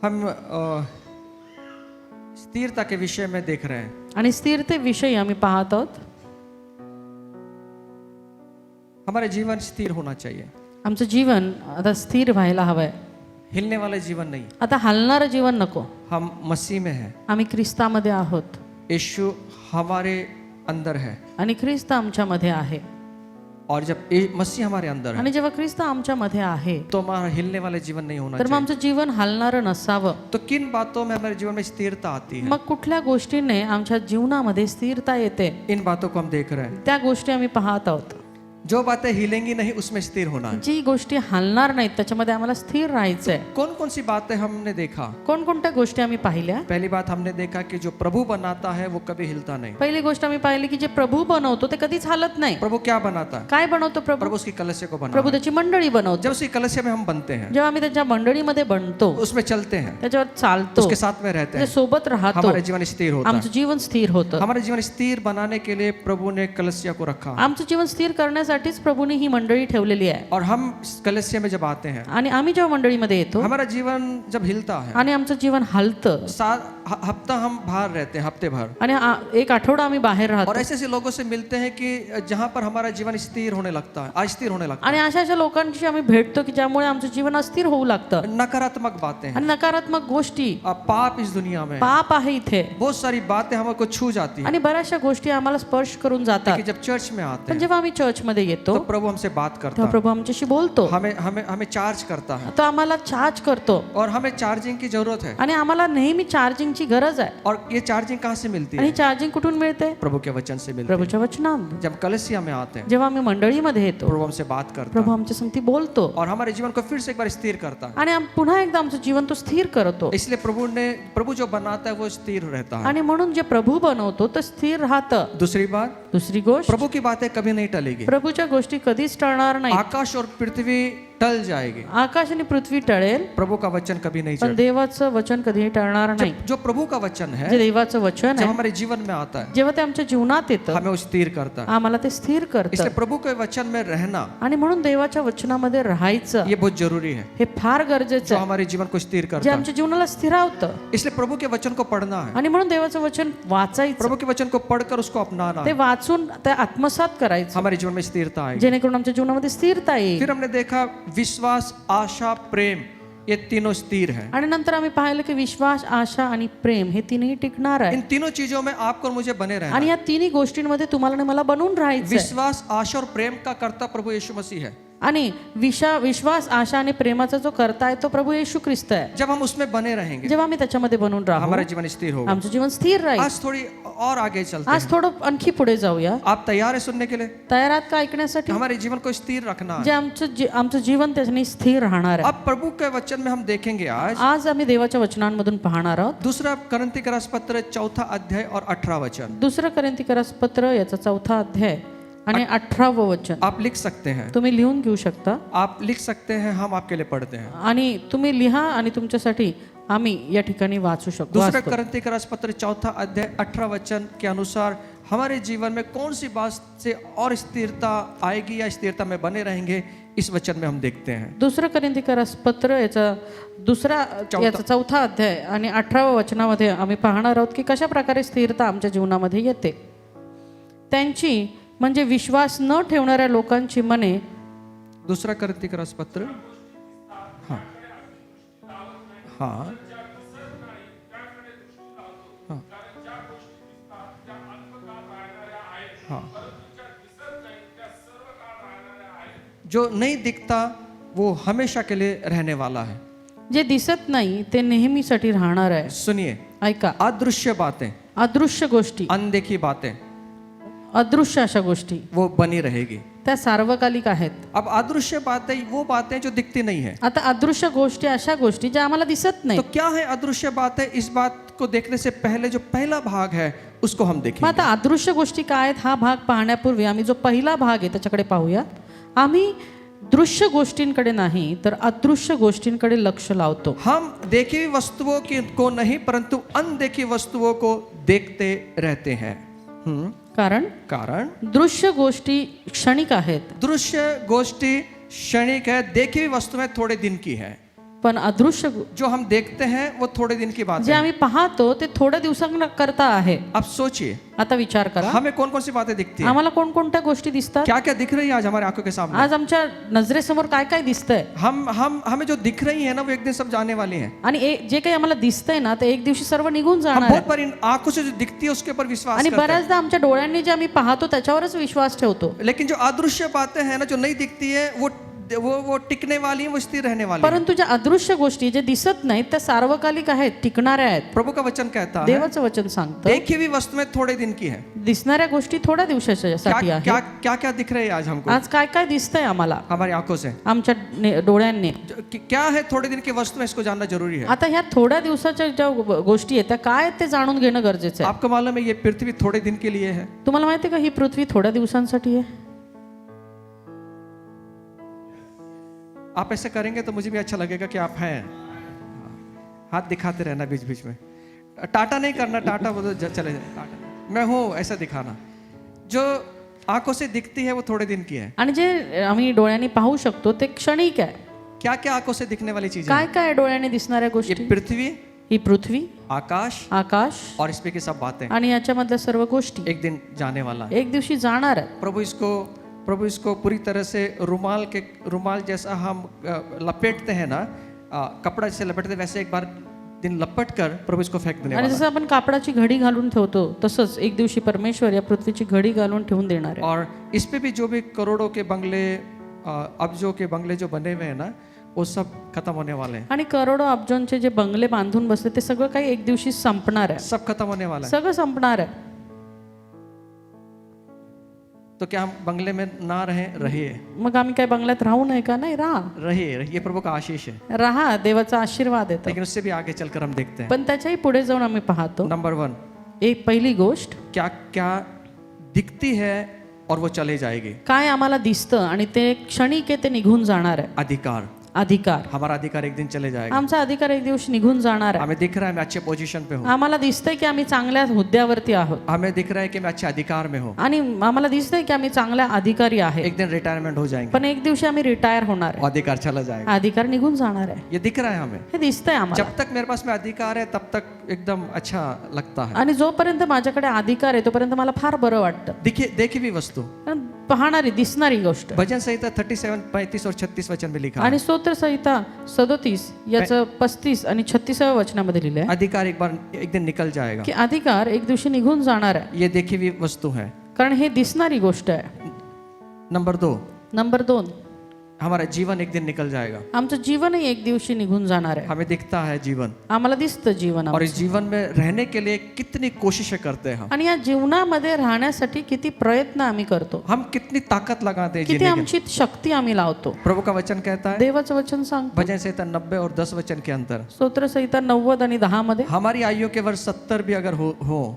हम स्थिरता के विषय में देख रहे हैं. आणि स्थिरतेविषयी आम्ही पाहत आहोत. हमारे जीवन स्थिर होना चाहिए. आमचं जीवन आता स्थिर व्हायला हवंय. हिलने वाले जीवन नहीं. आता हलणारं जीवन नको. हम मसीह में हैं. आम्ही ख्रिस्तामध्ये आहोत यीशु हमारे अंदर है. आणि ख्रिस्त आमच्यामध्ये आहे. और जब मसीह हमारे अंदर है आणि जेव्हा ख्रिस्त आमच्यामध्ये आहे तो हमारा हिलने वाले जीवन नहीं होना तर मग चाहिए. आमचं जीवन हलणारं नसावं. तो किन बातों में हमारे जीवन में स्थिरता आती है? मग कुठल्या गोष्टीने आमच्या जीवनामध्ये स्थिरता येते इन बातों को हम देख रहे हैं. त्या गोष्टी आम्ही पाहत आहोत. जो बातें हिलेंगी नहीं उसमें स्थिर होना है. जी गोष्टी हलणार नाहीत त्याच्यामध्ये आम्हाला स्थिर राहायचंय. कौन कौन सी बातें हमने देखा? कोणकोणत्या गोष्टी आम्ही पाहिल्या? पहली बात हमने देखा कि जो प्रभु बनाता है वो कभी हिलता नहीं. पहिली गोष्ट आम्ही पाहिली की जे प्रभू बनवतो ते कधीच हालत नाही. प्रभु क्या बनाता है? काय बनवतो प्रभू? प्रभु उसकी कलश को बनाता प्रभू है. त्याची मंडळी बनवतो. जब उसकी कलश में हम बनते हैं, जेव्हा आम्ही त्याच्या मंडळीमध्ये बनतो उसमें चलते हैं, त्याच्यावर चालतो उसके साथ में रहते त्याच्या हैं, सोबत राहतो, हमारा जीवन स्थिर होता है. आमचं जीवन स्थिर होतं. हमारे जीवन स्थिर बनाने के लिए प्रभु ने कलसिया को रखा. आमचं जीवन स्थिर करण्यासाठीच प्रभूने ही मंडळी ठेवलेली आहे. और हम कलसिया में जब आते हैं, आणि आम्ही जेव्हा मंडळीमध्ये येतो हमारा जीवन जब हिलता है, आणि आमचं जीवन हलतं हफ्ता हम बाहर रहते हैं, हफ्ते भर, आणि एक आठवडा आम्ही बाहेर और राहतो ऐसे ऐसे लोगों से मिलते हैं कि जहां पर हमारा जीवन स्थिर होने लगता है, अस्थिर होने लगता आणि अशा अशा लोकांशी आम्ही भेटतो की ज्यामुळे आमचं जीवन अस्थिर होऊ लागतं. है. नकारात्मक बातें हैं, आणि नकारात्मक गोष्टी, पाप इस दुनिया में, पाप आहे इथे, बहुत सारी बातें हमको छू जाती है. आणि बऱ्याचशा गोष्टी आम्हाला स्पर्श करून जातात. कि जब चर्च में आते पण हैं जेव्हा आम्ही चर्चमध्ये येतो तो प्रभु हमसे बात करता तेव्हा है, प्रभू आमच्याशी बोलतो, हमें हमें हमें चार्ज करता है, तो आम्हाला चार्ज करतो. और हमें चार्जिंग की जरूरत है. आणि आम्हाला नेहमी चार्जिंगची गरज आहे. और ये चार्जिंग कहाँ से मिलती आणि है? चार्जिंग कुठून मिळते? प्रभु के वचन से मिलती है. प्रभूच्या वचनात. जब कलसिया में आते हैं, जेव्हा आम्ही मंडळीमध्ये येतो प्रभु हमसे बात करता प्रभू है आमच्या संगती बोलतो और हमारे जीवन को फिर से एक बार स्थिर करता है. आणि पुन्हा एकदा आमचं जीवन तो स्थिर करतो. इसलिए प्रभु जो बनाता है वो स्थिर रहता है. आणि म्हणून जे प्रभू बनवतो तो स्थिर राहतं. दूसरी बात, दुसरी गोष्ट, प्रभु की बातें कभी नहीं टलेगी. प्रभूच्या गोष्टी कधीच टळणार नाही. आकाश और पृथ्वी टल जाएगी, आकाश आणि पृथ्वी टळेल प्रभु का वचन कभी नहीं पण चलेगा. देवाचं वचन कधीही टळणार नाही. जो प्रभु का वचन है, जे देवाचं वचन जब आहे हमारे जीवन में आता है, जेव्हा ते आमच्या जीवनात येतं हमें वो स्थिर करता है. आम्हाला ते स्थिर करतं. इसलिए प्रभु के वचन में रहना आणि म्हणून देवाच्या वचनामध्ये राहायचं ये बहुत जरूरी है, हे फार गरजेचं जो आहे. हमारे जीवन को स्थिर जे करता है. आमच्या जीवनाला स्थिरावतं. इसलिए प्रभु के वचन को पढ़ना है, आणि म्हणून देवाचं वचन वाचायचं, प्रभु के वचन को पढ़कर उसको अपनाना ते है. वाचून ते आत्मसात करायचं हमारे जीवन में स्थिरता आएगी. जेणेकरून आमच्या जीवनामध्ये स्थिरता येईल. फिर हमने देखा विश्वास, आशा, प्रेम ये तीनों स्थिर है. आणि नंतर आम्ही पाहिलं की विश्वास, आशा आणि प्रेम हे तिन्ही टिकणार आहे. इन तीनों चीजों में आपको और मुझे बने रहना. आणि या तिन्ही गोष्टींमध्ये तुम्हाला आणि मला बनून राहायचं. विश्वास, आशा और प्रेम का कर्ता प्रभु यीशु मसीह है. आणि विश्वास, आशा आणि प्रेमाचा जो करता आहे तो प्रभू येशू ख्रिस्त आहे. जब हम उसमें बने रहेंगे, जेव्हा आम्ही त्याच्यामध्ये बनून राहू हमारा जीवन स्थिर होगा. आमचं जीवन स्थिर राहील. आज थोड़ी और आगे चलते आज हैं. थोडं आणखी पुढे जाऊया. आप तैयार है सुनने के लिए? तयार आहात का ऐकण्यासाठी? हमारे जीवन को स्थिर रखना है. जे आमचं जीवन त्याच्याने स्थिर राहणार आहे. अब प्रभु के वचन में हम देखेंगे आज आम्ही देवाच्या वचनांमधून पाहणार आहोत. दूसरा करंथीकरास पत्र 4 अध्याय और 18 वचन. दुसरं कोरिन्थीकरास पत्र याचा 4 अध्याय आणि 18 वचन आप लिख सकते हैं, तुम्ही लिहून घेऊ शकता. आप लिख सकते हैं, हम आपके लिए पढ़ते हैं. आणि तुम्ही लिहा आणि तुमच्यासाठी आम्ही या ठिकाणी वाचू शकतो. दूसरा वाचतो. करंथीकरास पत्र 4 अध्याय 18 वचन के अनुसार हमारे जीवन में कौन सी बात से और स्थिरता आएगी या स्थिरता में बने रहेंगे, इस वचन में हम देखते हैं. दुसरं कोरिन्थीकरास पत्र याचा याचा 4 अध्याय आणि 18 वचनामध्ये आम्ही पाहणार आहोत की कशा प्रकारे स्थिरता आमच्या जीवनामध्ये येते. त्यांची म्हणजे विश्वास न ठेवणाऱ्या लोकांची मने. दूसरा करंथीकरास पत्र, हाँ हाँ हाँ, जो नहीं दिखता वो हमेशा के लिए रहने वाला है. जे दिसत नाही ते नेहमीसाठी राहणार आहे. सुनिए, ऐका, अदृश्य बातें, अदृश्य गोष्टी, अनदेखी बातें, अदृश्य अशा गोष्टी वो बनी रहेगी. त्या सार्वकालिक आहेत. अब अदृश्य बातें वो बातें जो दिखती नहीं है. आता अदृश्य गोष्टी अशा गोष्टी ज्या आम्हाला दिसत नाही. तो क्या है अदृश्य बातें? इस बात को देखने से पहले जो पहला भाग है उसको हम मग देखेंगे. आता अदृश्य गोष्टी काय आहेत हा भाग पाहण्यापूर्वी आम्ही जो पहिला भाग आहे त्याच्याकडे पाहूया. आम्ही दृश्य गोष्टींकडे नाही तर अदृश्य गोष्टींकडे लक्ष लावतो. हम देखी हुई वस्तुओं को नहीं परंतु अनदेखी वस्तुओं को देखते रहते हैं. कारण दृश्य गोष्टी क्षणिक आहेत. दृश्य गोष्टी क्षणिक है, देखी हुई वस्तुएं थोड़े दिन की है. पण अदृश्य जो हम देखते हैं वो थोड़े दिन की बात जे है। आम्ही पाहतो ते थोड्या दिवसांकरता आहे. अब सोचिए आता विचार करा, हमें कौन कौन सी बातें दिखती हैं, आम्हाला कोणकोणत्या गोष्टी दिसतात, क्या क्या दिख रही है आज हमारे आंखों के सामने। आज आमच्या नजरेसमोर काय काय दिसतंय, हमें जो दिख रही है ना वो एक दिन सब जाने वाली हैं। आणि जे काही आम्हाला दिसतंय ना ते एक दिवशी सर्व निघून हम जाणार बहुत आहे. बार इन आंखों से जो दिखती है उसके ऊपर विश्वास आणि करते हैं, बऱ्याचदा आमच्या डोळ्यांनी जे आम्ही पाहतो त्याच्यावरच विश्वास ठेवतो. लेकिन जो अदृश्य बातें हैं ना, जो नहीं दिखती है, वो टिकने वाली हैं, वो स्थिर रहने वाली हैं। परंतु ज्या अदृश्य गोष्टी जे दिसत नाहीत त्या सार्वकालिक आहेत, टिकणाऱ्या आहेत. प्रभु का वचन कहता है देवाचं वचन सांगतं देखी हुई वस्तु में थोड़े दिन की है। दिसणाऱ्या गोष्टी थोड्या दिवसासाठी क्या आहेत. क्या क्या क्या दिख रहे हैं आज हमको आज काय काय दिसतंय आम्हाला हमारी आंखों से, आमच्या डोळ्यांनी. क्या है थोड़े दिन की वस्तु में, इसको जानना जरूरी है। आता ह्या थोड्या दिवसाच्या ज्या गोष्टी आहेत त्या काय आहेत ते जाणून घेणं गरजेचं आहे. आपको मालूम है ये पृथ्वी थोड़े दिन के लिए है। तुम्हाला माहिती आहे का ही पृथ्वी थोड्या दिवसांसाठी आहे. आप ऐसे करेंगे तो मुझे भी अच्छा लगेगा कि आप हैं। हाथ दिखाते रहना बीच बीच में, टाटा नहीं करना, टाटा वो तो चले जाए, टाटा मैं हूँ ऐसा दिखाना। जो आंखों से दिखती है वो थोड़े दिन की है। आणि जे आम्ही डोळ्यांनी पाहू शकतो ते क्षणिक आहे. क्या क्या आंखों से दिखने वाली चीजें काय काय डोळ्याने दिसणाऱ्या ये गोष्टी, पृथ्वी, ही पृथ्वी, आकाश आकाश और इस पे की सब बातें आणि याच्यामधल्या सर्व गोष्टी एक दिन जाने वाला है। एक दिवशी जाणार आहेत. प्रभु इसको पूरी तरह से रुमाल जैसा हम लपेटते हैं ना, कपड़ा जैसे लपेटते वैसे एक बार दिन लपट कर प्रभु इसको फेंक देने आणि वाला जसं आपण कापडाची घडी घालून ठेवतो तसंच एक दिवशी परमेश्वर या पृथ्वीची घडी घालून ठेवून देणार है। आहे. और इस पे भी जो भी करोड़ों के बंगले, अब्जों के बंगले जो बने हुए हैं ना, वो सब खत्म होने वाले हैं। आणि करोडो अब्जोंचे जे बंगले बांधून बसले ते सगळं काही एक दिवशी संपणार आहे. सब खत्म होने वाला है। सगळं संपणार आहे. तो क्या हम बंगले में ना रहिए, मग आम्ही काय बंगल्यात राहू नये का? नाही, राहा, रहिए, ये प्रभु का आशीष है। राहा, देवाचा आशीर्वाद येतो. लेकिन उससे भी आगे चलकर हम देखते हैं। पण त्याच्याही पुढे जाऊन आम्ही पाहतो नंबर 1, एक पहिली गोष्ट क्या क्या दिखती है और वो चले जाएगी। काय आम्हाला दिसतं आणि ते क्षणिक आहे, ते निघून जाणार आहे. अधिकार, अधिकार, हमारा अधिकार एक दिन चले जाएगा। आमचा अधिकार एक दिवशी निघून जाणार आहे. हमें दिख रहा है मैं अच्छे पोजीशन पे हूँ, आम्हाला दिसतंय की आम्ही चांगल्या हुद्द्यावरती आहोत हमें दिख रहा है कि मैं अच्छे अधिकार में हूँ। आणि आम्हाला दिसतंय की आम्ही चांगल्या अधिकारी आहे. एक दिन रिटायरमेंट हो जाएंगे, पण एक दिवशी आम्ही रिटायर होणार आहे. अधिकार चला जाएगा। अधिकार निघून जाणार आहे. ये दिख रहा है हमें। हे दिसतंय आम्हाला. जब तक मेरे पास में अधिकार है तब तक एकदम अच्छा लगता है। आणि जोपर्यंत माझ्याकडे अधिकार आहे तोपर्यंत मला फार बरं वाटतं. देखी हुई वस्तु, कारण पाहणारी दिसणारी गोष्ट. भजन संहिता 37, 35 और 36 वचन में लिखा है। आणि स्तोत्र संहिता 37 याचं 35 आणि 36व्या वचनामध्ये लिहिलंय अधिकार एक दिन निकल जाएगा। की अधिकार एक दिवशी निघून जाणार आहे. ये देखी हुई वस्तु है। कारण हे दिसणारी गोष्ट आहे. नंबर 2, नंबर 2, हमारा जीवन एक दिन निकल जाएगा। आमचं जीवनही एक दिवशी निघून जाणार आहे. हमें दिखता है जीवन, आम्हाला दिसतं जीवन और इस जीवन में रहने के लिए कितनी कोशिशें करते हैं आणि या जीवनामध्ये राहण्यासाठी किती प्रयत्न आम्ही करतो, हम कितनी ताकत लगाते हैं किती जीने की। आमची शक्ती आम्ही लावतो. प्रभु का वचन कहता है देवाचं वचन सांगतो भजन संहिता 90 और 10 वचन के अंतर, स्तोत्र संहिता 90 आणि 10 मध्ये हमारी आयु के वर्ष 70 भी अगर हो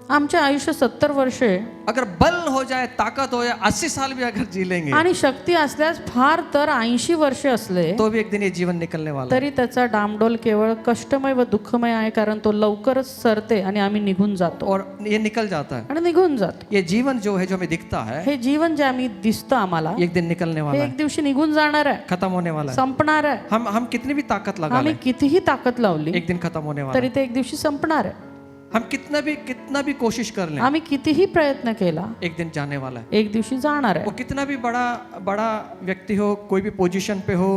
आमचे आयुष्य 70 वर्षे अगर बल हो जाए, ताकत हो जाए, 80 साल भी अगर जी लेंगे आणि शक्ती असल्यास फार तर 80 वर्षे असले तो भी एक दिन ये जीवन निकलने वाला है। तरी त्याचा डामडोल केवळ कष्टमय व दुःखमय आहे. कारण तो लवकरच सरते आणि आम्ही निघून जातो और ये निकल जाता है। आणि निघून जातो. ये जीवन जो है, जो हमें दिखता है, हे जीवन जे आम्ही दिसतं आम्हाला ये एक दिन निकलने वाला हे है, एक दिवशी निघून जाणार आहे, खत्म होने वाला है। संपणार आहे. हम कितनी भी ताकत लगा आम्ही लें, कितीही ताकद लावली एक दिन खत्म होने वाला तरी है। ते एक दिवशी संपणार आहे. हम कितना भी कोशिश कर लें, आम्ही कितीही प्रयत्न केला एक दिन जाने वाला है। एक दिवशी जाणार वो आहे. कितना भी बड़ा व्यक्ति हो, कोई भी पोजीशन पे हो,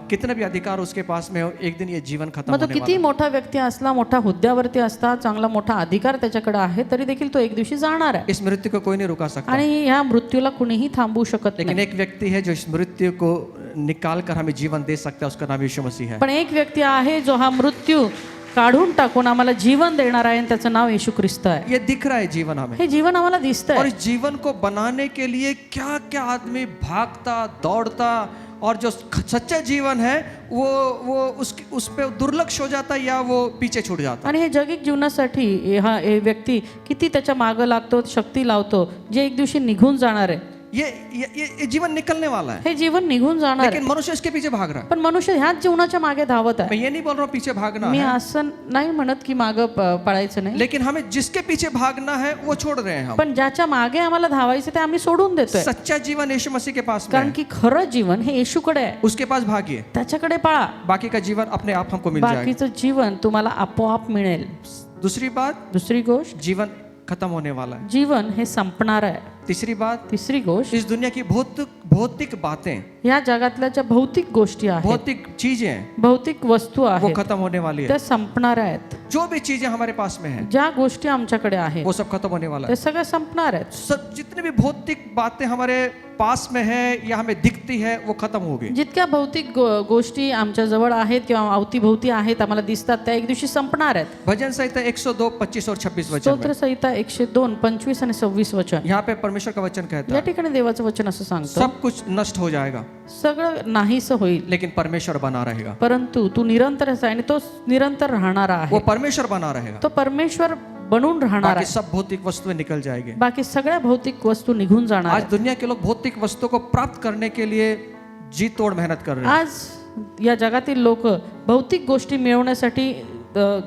कितना भी अधिकार उसके पास में हो, एक दिन ये जीवन खत्म मग तो होने किती वाला मोठा व्यक्ती असला, मोठा हुद्द्यावरती असता, चांगला मोठा अधिकार त्याच्याकडे आहे, तरी देखील तो एक दिवशी जाणार आहे. है। इस मृत्यु को कोई नहीं रुका सकता, आणि ह्या मृत्यूला कुणीही थांबवू शकत लेकिन नाही. एक व्यक्ति है जो इस मृत्यु को निकाल कर हमें जीवन दे सकता है, उसका नाम यीशु मसीह है। पण एक व्यक्ती आहे जो हा मृत्यू काढून टाकून आम्हाला जीवन देणार आहे आणि त्याचं नाव येशू ख्रिस्त आहे. ये दिख रहा है जीवन हमें, हे जीवन आम्हाला और दिसतंय. इस जीवन को बनाने के लिए क्या क्या आदमी भागता दौड़ता, और जो सच्चा जीवन है वो उस पे दुर्लक्ष हो जाता है या वो पीछे छूट जाता है। आणि हे जगिक जीवनासाठी हा व्यक्ती किती त्याच्या मागं लागतो, शक्ती लावतो, जे एक दिवशी निघून जाणार आहे ये जीवन निकलने वाला है, हे जीवन निघून जाणार आहे. लेकिन मनुष्य इसके पीछे भाग रहा है. पण मनुष्य ह्याच जीवनाच्या मागे धावत आहे. मैं ये नहीं बोल रहा हूँ पीछे भागना मी है, असं नाही म्हणत की मागं पळायचं नाही, लेकिन हमें जिसके पीछे भागना है वो छोड़ रहे हैं हम. पण ज्याच्या मागे आम्हाला धावायचं ते आम्ही सोडून देतोय. सच्चा जीवन यीशु मसीह के पास में कारण है, की खरं जीवन हे येशूकडे आहे, उसके पास भागिए. त्याच्याकडे पळा. बाकी का जीवन अपने आप हमको मिल जाएगा. बाकीचं जीवन तुम्हाला आपोआप मिळेल. दूसरी बात, दुसरी गोष्ट, जीवन खत्म होने वाला है. जीवन हे संपणार आहे. तीसरी बात, तिसरी गोष्ट, इस दुनिया की भौतिक बातें, या जगातल्या ज्या भौतिक गोष्टी आहेत, भौतिक चीजें, भौतिक वस्तू वो आहेत, खत्म होने वाली है. त्या संपणार आहेत. जो भी चीजें हमारे पास में है, ज्या गोष्टी आमच्याकडे आहेत वो सब खत्म होने वाला ते है. सगळं संपणार आहेत. सब जितनी भी भौतिक बातें हमारे पास में है या हमें दिखती है, वो खत्म होगी. जितक्या भौतिक गोष्टी आमच्या जवळ आहेत किंवा अवतीभोवती आहेत आम्हाला दिसतात त्या एक दिवशी संपणार आहेत. भजन संहिता 102, 25 और 26 वचन स्तोत्र में, संहिता 102, 25 आणि 26 वचन. यहाँ पे परमेश्वर का वचन कहता या है, ठिकाणी देवाचं वचन असं सांगतं, सब कुछ नष्ट हो जाएगा, सगळं नाहीसं होईल, लेकिन परमेश्वर बना रहेगा. परंतु तू निरंतर आहे आणि तो निरंतर राहणारा वो आहे. परमेश्वर बना रहेगा. तो परमेश्वर बनून राहणार बाकी आहे. सब भौतिक वस्तुएं निकल जाएंगे. बाकी सगळ्या भौतिक वस्तू निघून जाणार आज आहेत. दुनिया के लोग भौतिक वस्तुओं को प्राप्त करने के लिए जी तोड़ मेहनत कर रहे हैं. आज या जगातील लोक भौतिक गोष्टी मिळवण्यासाठी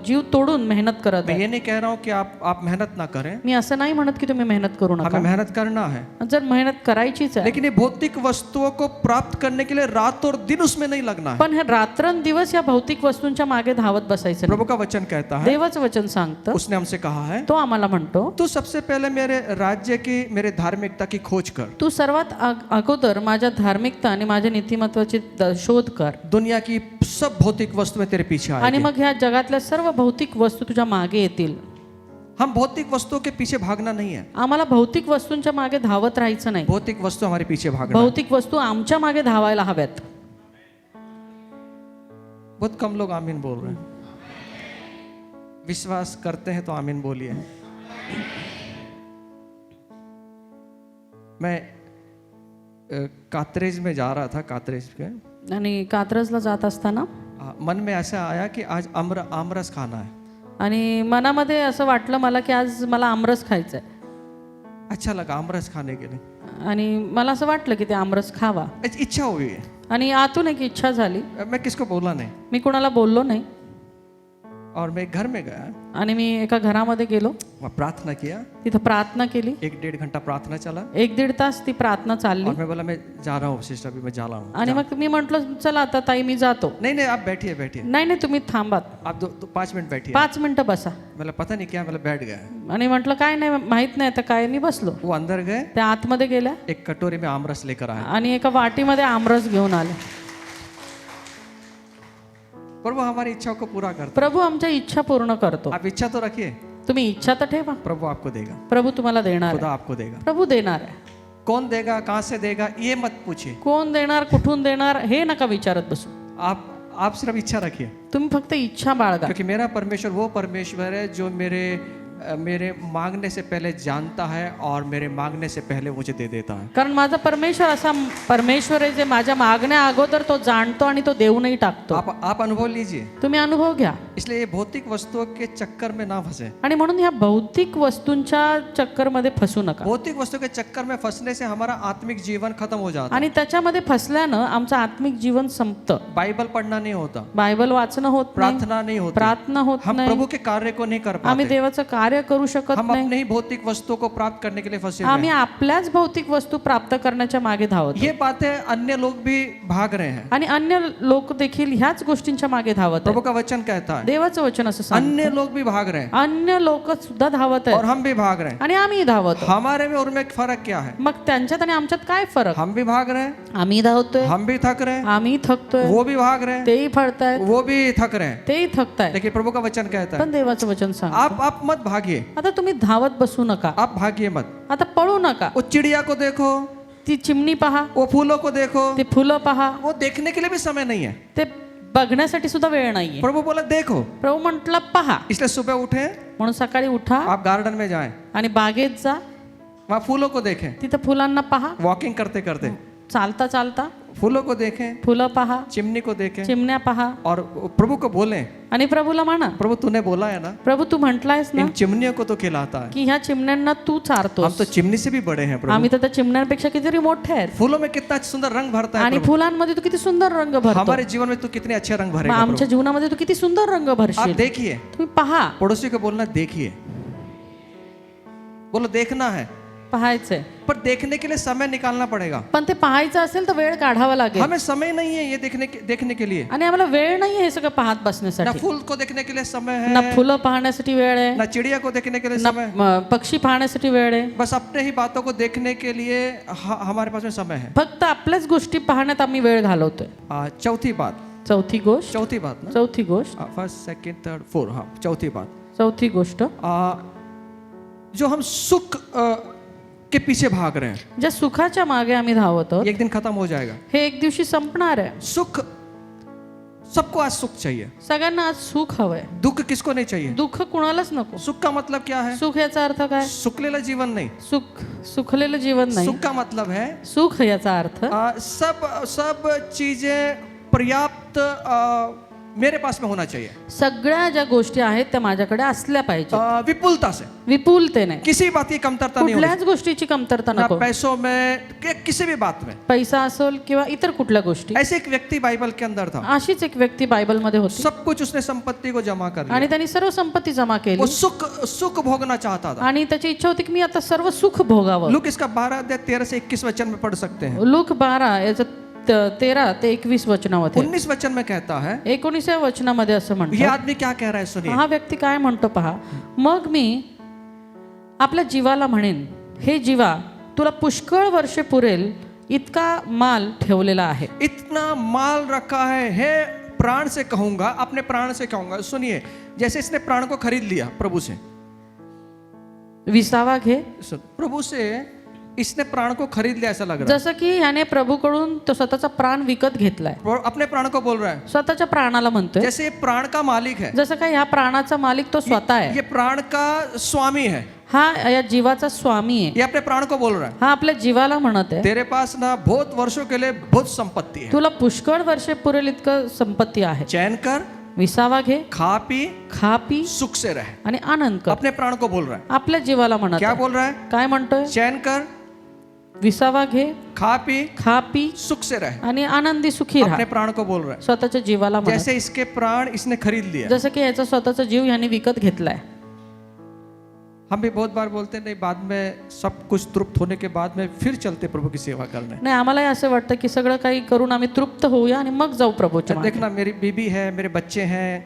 जीव तोडून मेहनत करत मैं आहेत. ये नहीं कह रहा हूँ कि आप मेहनत ना करें, मी असं नाही म्हणत की तुम्ही मेहनत करू हमें नका. मेहनत करना है, जर मेहनत करायचीच आहे, लेकिन ये भौतिक वस्तुओं को प्राप्त करने के लिए रात और दिन उसमें नहीं लगना है. पण हे रात्रंदिवस या भौतिक वस्तूंच्या मागे धावत बसायचं नाही. प्रभु का वचन कहता है, देवाचं वचन सांगतं, उसने हमसे कहा है, तो आम्हाला म्हणतो, तू सबसे पहले मेरे राज्य की, मेरे धार्मिकता की खोज कर. तू सर्वात अगोदर माझ्या धार्मिकता आणि माझ्या नीतिमत्वाची शोध कर, दुनिया की सब भौतिक वस्तुएं तेरे पीछे आणि आएंगी. मग ह्या जगातल्या सर्व भौतिक वस्तू तुझ्या मागे येतील. हम भौतिक वस्तुओं के पीछे भागना नहीं है, आम्हाला भौतिक वस्तूंच्या मागे धावत राहायचं नाही. भौतिक वस्तु हमारे पीछे भागना है. भौतिक वस्तू आमच्या मागे धावायला हव्यात. बहुत कम लोग आमीन बोल रहे हैं. विश्वास करते हैं तो आमीन बोलिए. मैं कातरेज में जा रहा था, कातरेज के आणि कात्रजला जात असताना मन में ऐसा आया कि आज आमरस खाना है. आणि मनामध्ये असं वाटलं मला की आज मला आमरस खायचं आहे. अच्छा लगा आमरस खाने के लिए, आणि मला असं वाटलं की ते आमरस खावा, इच्छा हुई है. आणि आतून एक इच्छा झाली. मैं किसको बोला नहीं, मी कोणाला बोललो नाही, और मैं घर में गया, आणि मी एका घरामध्ये गेलो, वहाँ प्रार्थना किया. तिथं प्रार्थना केली. 1-1.5 घंटा प्रार्थना चला, 1-1.5 तास ती प्रार्थना चालली. और मैं बोला मैं जा रहा हूँ सिस्टर, अभी मैं जा रहा हूँ. आणि मग मी म्हटलं चला आता ताई मी जातो. नहीं आप बैठिए बैठिए, नाही नाही तुम्ही थांबात, आप 5 मिनट बैठिए. 5 मिनिटं बसा. मतलब पता नहीं क्या, मतलब बैठ गया. आणि म्हटलं काय नाही माहित नाही आता काय. मी बसलो. वो अंदर गए, त्या आतमध्ये गेल्या एक कटोरी में आमरस लेकर आए. आणि एका वाटीमध्ये आमरस घेऊन आले. प्रभु हमारी इच्छाओं को पूरा करता प्रभू आमच्या इच्छा पूर्ण करतो. है. आप इच्छा तो रखिए, तुम्ही इच्छा तर ठेवा, प्रभु आपको देगा, प्रभू तुम्हाला देणार खुदा आहे. आपको देगा. प्रभू देणार आहे. कौन देगा, कहाँ से देगा, ये मत पूछिए. कोण देणार, कुठून देणार हे नका विचारत बसू. आप सिर्फ इच्छा रखिए, तुम्ही फक्त इच्छा बाळगा. क्योंकि मेरा परमेश्वर वो परमेश्वर है जो मेरे मांगने से पहले जानता है और मेरे मांगने से पहले मुझे दे देता है. कारण माझा परमेश्वर असा परमेश्वर आहे जे माझ्या मागण्या अगोदर तो जाणतो आणि तो देऊनही टाकतो. आप अनुभव लीजिए. तुम्ही अनुभव घ्या. इसलिए ये भौतिक वस्तुओं के चक्कर में ना फंसे. आणि म्हणून ह्या भौतिक वस्तूंच्या चक्करमध्ये फसू नका. भौतिक वस्तु के चक्कर में फंसने से हमारा आत्मिक जीवन खत्म हो जाता है. आणि त्याच्यामध्ये फसल्यानं आमचं आत्मिक जीवन संपतं. बाइबल पढ़ना नहीं होता, बायबल वाचणं होत नाही, प्रार्थना नहीं होती, प्रार्थना होत हम नाही, प्रभु के कार्य को नहीं कर आम्ही पाते. देवाचं कार्य करू शकत हम नाही. अपने ही भौतिक वस्तुओं को प्राप्त करने के लिए फंसे हुए आम्ही हैं. आपल्याच भौतिक वस्तू प्राप्त करण्याच्या मागे धावतो. ये बातें अन्य लोग भी भाग रहे हैं. आणि अन्य लोक देखील ह्याच गोष्टींच्या मागे धावत आहेत. प्रभु का वचन कहता है देवाचं वचन असं सांगतं, अन्य लोग भी भाग रहे हैं अन्य लोक सुद्धा धावत और आहेत हम भी भाग रहे हैं. आणि आम्ही धावतो. हमारे में और में फर्क क्या है? मग त्यांच्यात आणि आमच्यात काय फरक? हम भी भाग रहे हैं, आम्ही धावतोय, हम भी थक रहे हैं, आम्ही थकतोय, वो भी भाग रहे हैं, तेही फळतायत, वो भी थक रहे हैं. तेही थकतायत. लेकिन प्रभु का वचन कहता है पण देवाचं वचन सांग, आप मत भागिए, आता तुम्ही धावत बसू नका, आप भागिए मत. आता पळू नका. वो चिड़िया को देखो, ती चिमणी पहा, वो फूलों को देखो, ते फुलं पहा, वो देखने के लिए भी समय नहीं है. ते बघण्यासाठी सुद्धा वेळ नाहीये. प्रभु बोला देखो. प्रभू म्हटलं पहा. इसलिए सुबह उठे, म्हणून सकाळी उठा आप गार्डन में जाएं, आणि बागेत जा, वहाँ फूलों को देखें, तिथं फुलांना पहा, वॉकिंग करते करते चालता चालता फूलों को देखें, फुलं पहा, चिमनी को देखें चिमण्या पहा और प्रभु को बोलें, आणि प्रभूला म्हणा, प्रभु तूने बोला है ना प्रभू तू म्हटलायस ना इन चिमनियों को तो खिलाता है। की ह्या चिमण्यांना तू हम चारतोस. तो चिमनी से भी बड़े हैं प्रभु। आम्ही तर त्या चिमण्यांपेक्षा कितीतरी मोठे आहेत. फूलों में कितना सुंदर रंग भरता है आणि प्रभु। फुलांमध्ये तू किती सुंदर रंग भरतो. हमारे जीवन में तू कितने अच्छे रंग मग भरेगा आमच्या जीवनामध्ये तू किती सुंदर रंग प्रभु। आप भरशील. देखिए, तुम्ही पहा, पड़ोसी को बोलना देखिए, बोलो देखना है, पाहायचंय. पर देखने के लिए समय निकालना पड़ेगा। पण ते पाहायचं असेल तर वेळ काढावा लागेल. हमें समय नहीं है ये देखने के लिए। आणि आम्हाला वेळ नाही हे सगळं पाहत ना बसण्यासाठी. फूल को देखने के लिए समय ना है, फुलं पाहण्यासाठी वेळ आहे, ना चिड़िया को देखने के लिए ना समय है। पक्षी पाहण्यासाठी वेळ आहे. बस अपने ही बातों को देखने के लिए हमारे पास में समय है। फक्त आपल्याच गोष्टी पाहण्यात आम्ही वेळ घालवतोय. चौथी बात चौथी गोष्ट ना, चौथी गोष्ट फर्स्ट सेकंड थर्ड फोर, हाँ चौथी बात, चौथी गोष्ट जो हम सुख के पीछे भाग रहे हैं, ज्या सुखाच्या मागे आम्ही धावत आहोत एक दिन खत्म हो जाएगा। हे एक दिवशी संपणार आहे. सुख, सबको आज सुख चाहिए, सगळ्यांना आज सुख हवंय. दुख किसको नहीं चाहिए। दुःख कुणालाच नको. सुख का मतलब क्या है? सुख याचा अर्थ काय? सुखलेला जीवन नहीं, सुखलेलं जीवन नाही. सुख का मतलब है सुख याचा अर्थ सब चीजें पर्याप्त मेरे पास में होना चाहिए, सगळ्या ज्या गोष्टी आहेत त्या माझ्याकडे असल्या पाहिजे. विपुलता से, विपुलतेने, किसी बात की कमतरता नहीं होनी, कुठल्याच गोष्टीची कमतरता ना नको. पैसों में किसी भी बात में। पैसा असेल किंवा इतर कुठल्या गोष्टी. ऐसे एक व्यक्ति बाइबल के अंदर था, अशीच एक व्यक्ति बायबलमध्ये होती सब कुछ उसने संपत्ति को जमा कर लिया, आणि त्यांनी सर्व संपत्ती जमा केली वो सुख भोगना चाहता था। आणि त्याची इच्छा होती की मी आता सर्व सुख भोगावं. लूक इसका 12 से 21 वचन में पढ़ सकते हैं। लूक 12 याचं 13 ते 21 वचनामध्ये, 19 वचन में कहता है, 19व्या वचनामध्ये असं ये म्हणतो. आदमी क्या कह रहा है सुनिए। हा व्यक्ती काय म्हणतो पहा. मग मी आपल्या जीवाला म्हणेन, हे जीवा तुला पुष्कळ वर्षे पुरेल इतका माल ठेवलेला आहे. इतना माल रखा है, हे प्राण से कहूंगा, अपने प्राण से कहूंगा। सुनिए, जैसे इसने प्राण को खरीद लिया प्रभु से, विसावा घे. प्रभु से इसने प्राण को खरीद लिया ऐसा लग रहा जसं की ह्याने प्रभूकडून तो स्वतःचा प्राण विकत घेतलाय. है, अपने प्राण को बोल रहा है, स्वतःच्या प्राणाला म्हणतोय. जैसे ये प्राण का मालिक है, जसं काय ह्या प्राणाचा मालिक तो स्वतः आहे. ये प्राण का स्वामी है, हा या जीवाचा स्वामी आहे. ये अपने प्राण को बोल रहा है, हा आपल्या जीवाला म्हणत आहे, तेरे पास ना बहुत वर्षों के लिए बहुत संपत्ति है, तुला पुष्कळ वर्षे पुरेल इतकं संपत्ती आहे. चैन कर, विसावा घे, खा पी, खा पी सुख से रह। आणि आनंद कर. अपने प्राण को बोल रहा है, आपल्या जीवाला म्हणत क्या आहे. बोल रहा है? काय म्हणतोय? चैन कर, विसावा घे, खा पी, खा पी सुख से रह। आणि आनंदी सुखी राहा. अपने प्राण को बोल रहा है, स्वतःच्या जीवाला म्हणत. जैसे इसके प्राण इसने खरीद लिया। जसं की याचा स्वतःचा जीव याने विकत घेतलाय. हम भी बहुत बार बोलते हैं नहीं, बाद में सब कुछ तृप्त होने के बाद में फिर चलते प्रभु की सेवा करने। नाही, आम्हालाही असं वाटतं की सगळं काही करून आम्ही तृप्त होऊया आणि मग जाऊ प्रभूच्या मागे. देखना, मेरी बीबी है, मेरे बच्चे हैं,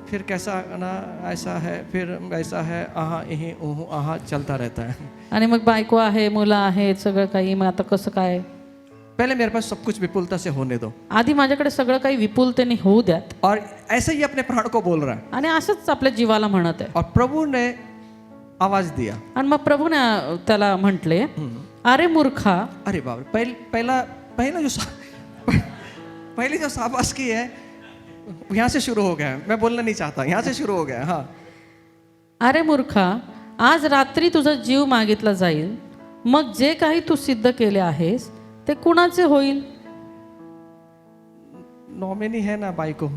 फिर कैसा ना ऐसा है, फिर ऐसा है, आहा यही ऊहू आहा चलता रहता है। आणि मग बायको आहे, मुलं आहेत, सगळं काही. मग आता कसं काय? पहले मेरे पास सब कुछ विपुलता से होने दो, आधी माझ्याकडे सगळं काही विपुलतेने होऊ द्यात. और ऐसे ही अपने प्राण को बोल रहा है। आणि असंच आपल्या जीवाला म्हणत आहे. और प्रभु ने आवाज दिया, आणि मग प्रभूने त्याला म्हटले, अरे मूर्खा. अरे बाप रे, पहली जो शाबाशी है यहाँ से शुरू हो गया है, मैं बोलना नहीं चाहता, यहाँ से शुरू हो गया है। हाँ, अरे मूर्खा, आज रात्री तुझा जीव मागितला जाईल, मग जे काही तू सिद्ध केले आहेस ते कुणाचे होईल? नॉमिनी है ना बायको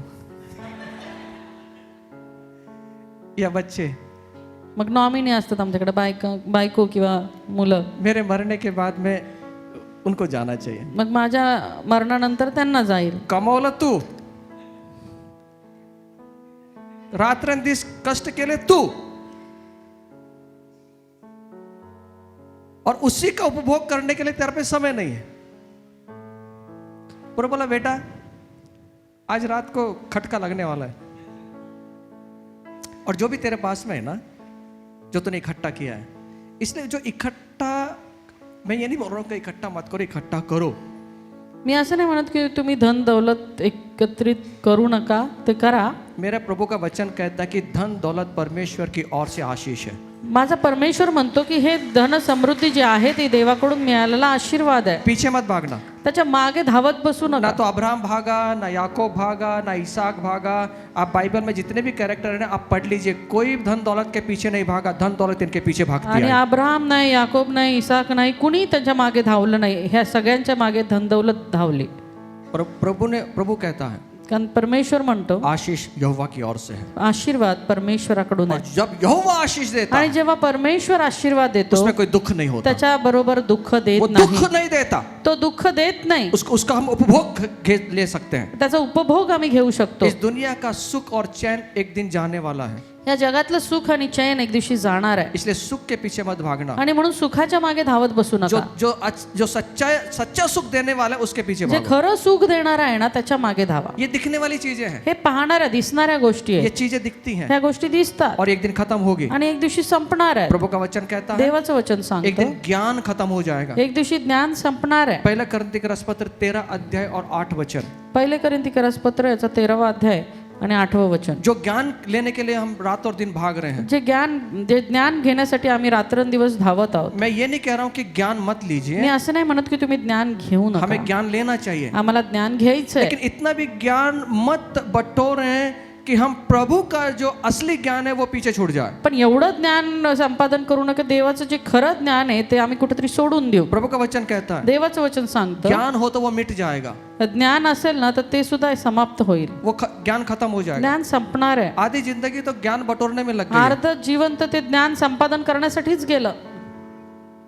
या बच्चे, मग नॉमिनी असतात आमच्याकडे, बायको किंवा मुलं. मेरे मरने के बाद में उनको जाना चाहिए। मग माझ्या मरणानंतर त्यांना जाईल. कमवलं तू, रात्रंदिवस कष्ट केले तू, और उसी का उपभोग करने के लिए तेरे पे समय नहीं है। पर बोला बेटा, आज रात को खटका लगने वाला है, और जो भी तेरे पास में है ना, जो तूने इकट्ठा किया है, इसलिए जो इकट्ठा, मैं ये नहीं बोल रहा हूं कि इकट्ठा मत करो, इकट्ठा करो। मी असं नाही म्हणत की तुम्ही धन दौलत एकत्रित करू नका, ते करा. मेरा प्रभु का वचन कहता है कि धन दौलत परमेश्वर की ओर से आशीष है। माझा परमेश्वर म्हणतो की हे धन समृद्धी जी आहे ती देवाकडून मिळालेला आशीर्वाद आहे. पीछे मत भागना, त्याच्या मागे धावत बसू ना नका. तो अब्राहम भागा, ना याकूब भागा, ना इसहाक भागा. आप बाइबल में जितने भी कैरेक्टर हैं ना, आप पढ़ लीजिए. कोई धन दौलत के पीछे नहीं भागा, धन दौलत इनके पीछे भागती आणि है. अब्राहम नाही, याकोब नाही, इसाक नाही, कुणी त्याच्या मागे धावलं नाही. ह्या सगळ्यांच्या मागे धनदौलत धावली. प्रभु कहता है कारण परमेश्वर म्हणतो आशीष यहोवा की ओर से है. आशीर्वाद परमेश्वराकडून और आहे. जब यहोवा आशीष देता आणि है, जेव्हा परमेश्वर आशीर्वाद देतो उसमें कोई दुख नहीं होता. त्याच्या बरोबर दुःख देत वो नाही. दुख नहीं देता. तो दुःख देत नाही. उसका हम उपभोग ले सकते हैं. त्याचा उपभोग आम्ही घेऊ शकतो. इस दुनिया का सुख और चैन एक दिन जाने वाला है. या जगातलं सुख आणि चैन एक दिवशी जाणार आहे. इसलिए सुख के पीछे मत भागना. आणि म्हणून सुखाच्या मागे धावत बसू जो नका. जो सच्चा सुख देने वाला है उसके पीछे जे भागो. खरं सुख देणार आहे ना त्याच्या मागे धावा. ये दिखने वाली चीजें हैं. हे पाहणाऱ्या दिसणाऱ्या गोष्टी ये आहेत. चीजें दिखती हैं ह्या गोष्टी दिसतात और एक दिन खत्म होगी. आणि एक दिवशी संपणार आहे. प्रभु का वचन कहता है देवाचं वचन एक सांगतो दिन ज्ञान खत्म हो जाएगा. एक दिवशी ज्ञान संपणार आहे. पहला करंती का रसपत्र 13 अध्याय और 8 वचन. पहिले कोरिन्थीकरपत्र याचा 13वा अध्याय आणि 8वं वचन. जो ज्ञान लेने के लिए हम रात और दिन भाग रहे हैं. जे ज्ञान घेण्यासाठी आम्ही रात्रंदिवस धावत आहोत. मैं ये नहीं कह रहा हूँ कि ज्ञान मत मी लीजिए. असं नाही म्हणत की तुम्ही ज्ञान घेऊ नका. हमें ज्ञान लेना चाहिए. आम्हाला ज्ञान घ्यायचंय. लेकिन इतना भी ज्ञान मत बटोरें कि हम प्रभु का जो असली ज्ञान है वो पीछे छूट जाए. पण एवढं ज्ञान संपादन करू नका. देवाचं जे खरं ज्ञान आहे ते आम्ही कुठेतरी सोडून देऊ. प्रभु का वचन कहता है देवाचं वचन सांगतं ज्ञान हो तो वो मिट जाएगा. ज्ञान असेल ना तर ते सुद्धा समाप्त होईल. वो ज्ञान खत्म हो जाएगा. ज्ञान संपणार आहे. आधी जिंदगी तो ज्ञान बटोरने में लग गई. अर्ध जीवन तर ते ज्ञान संपादन करण्यासाठीच गेलं.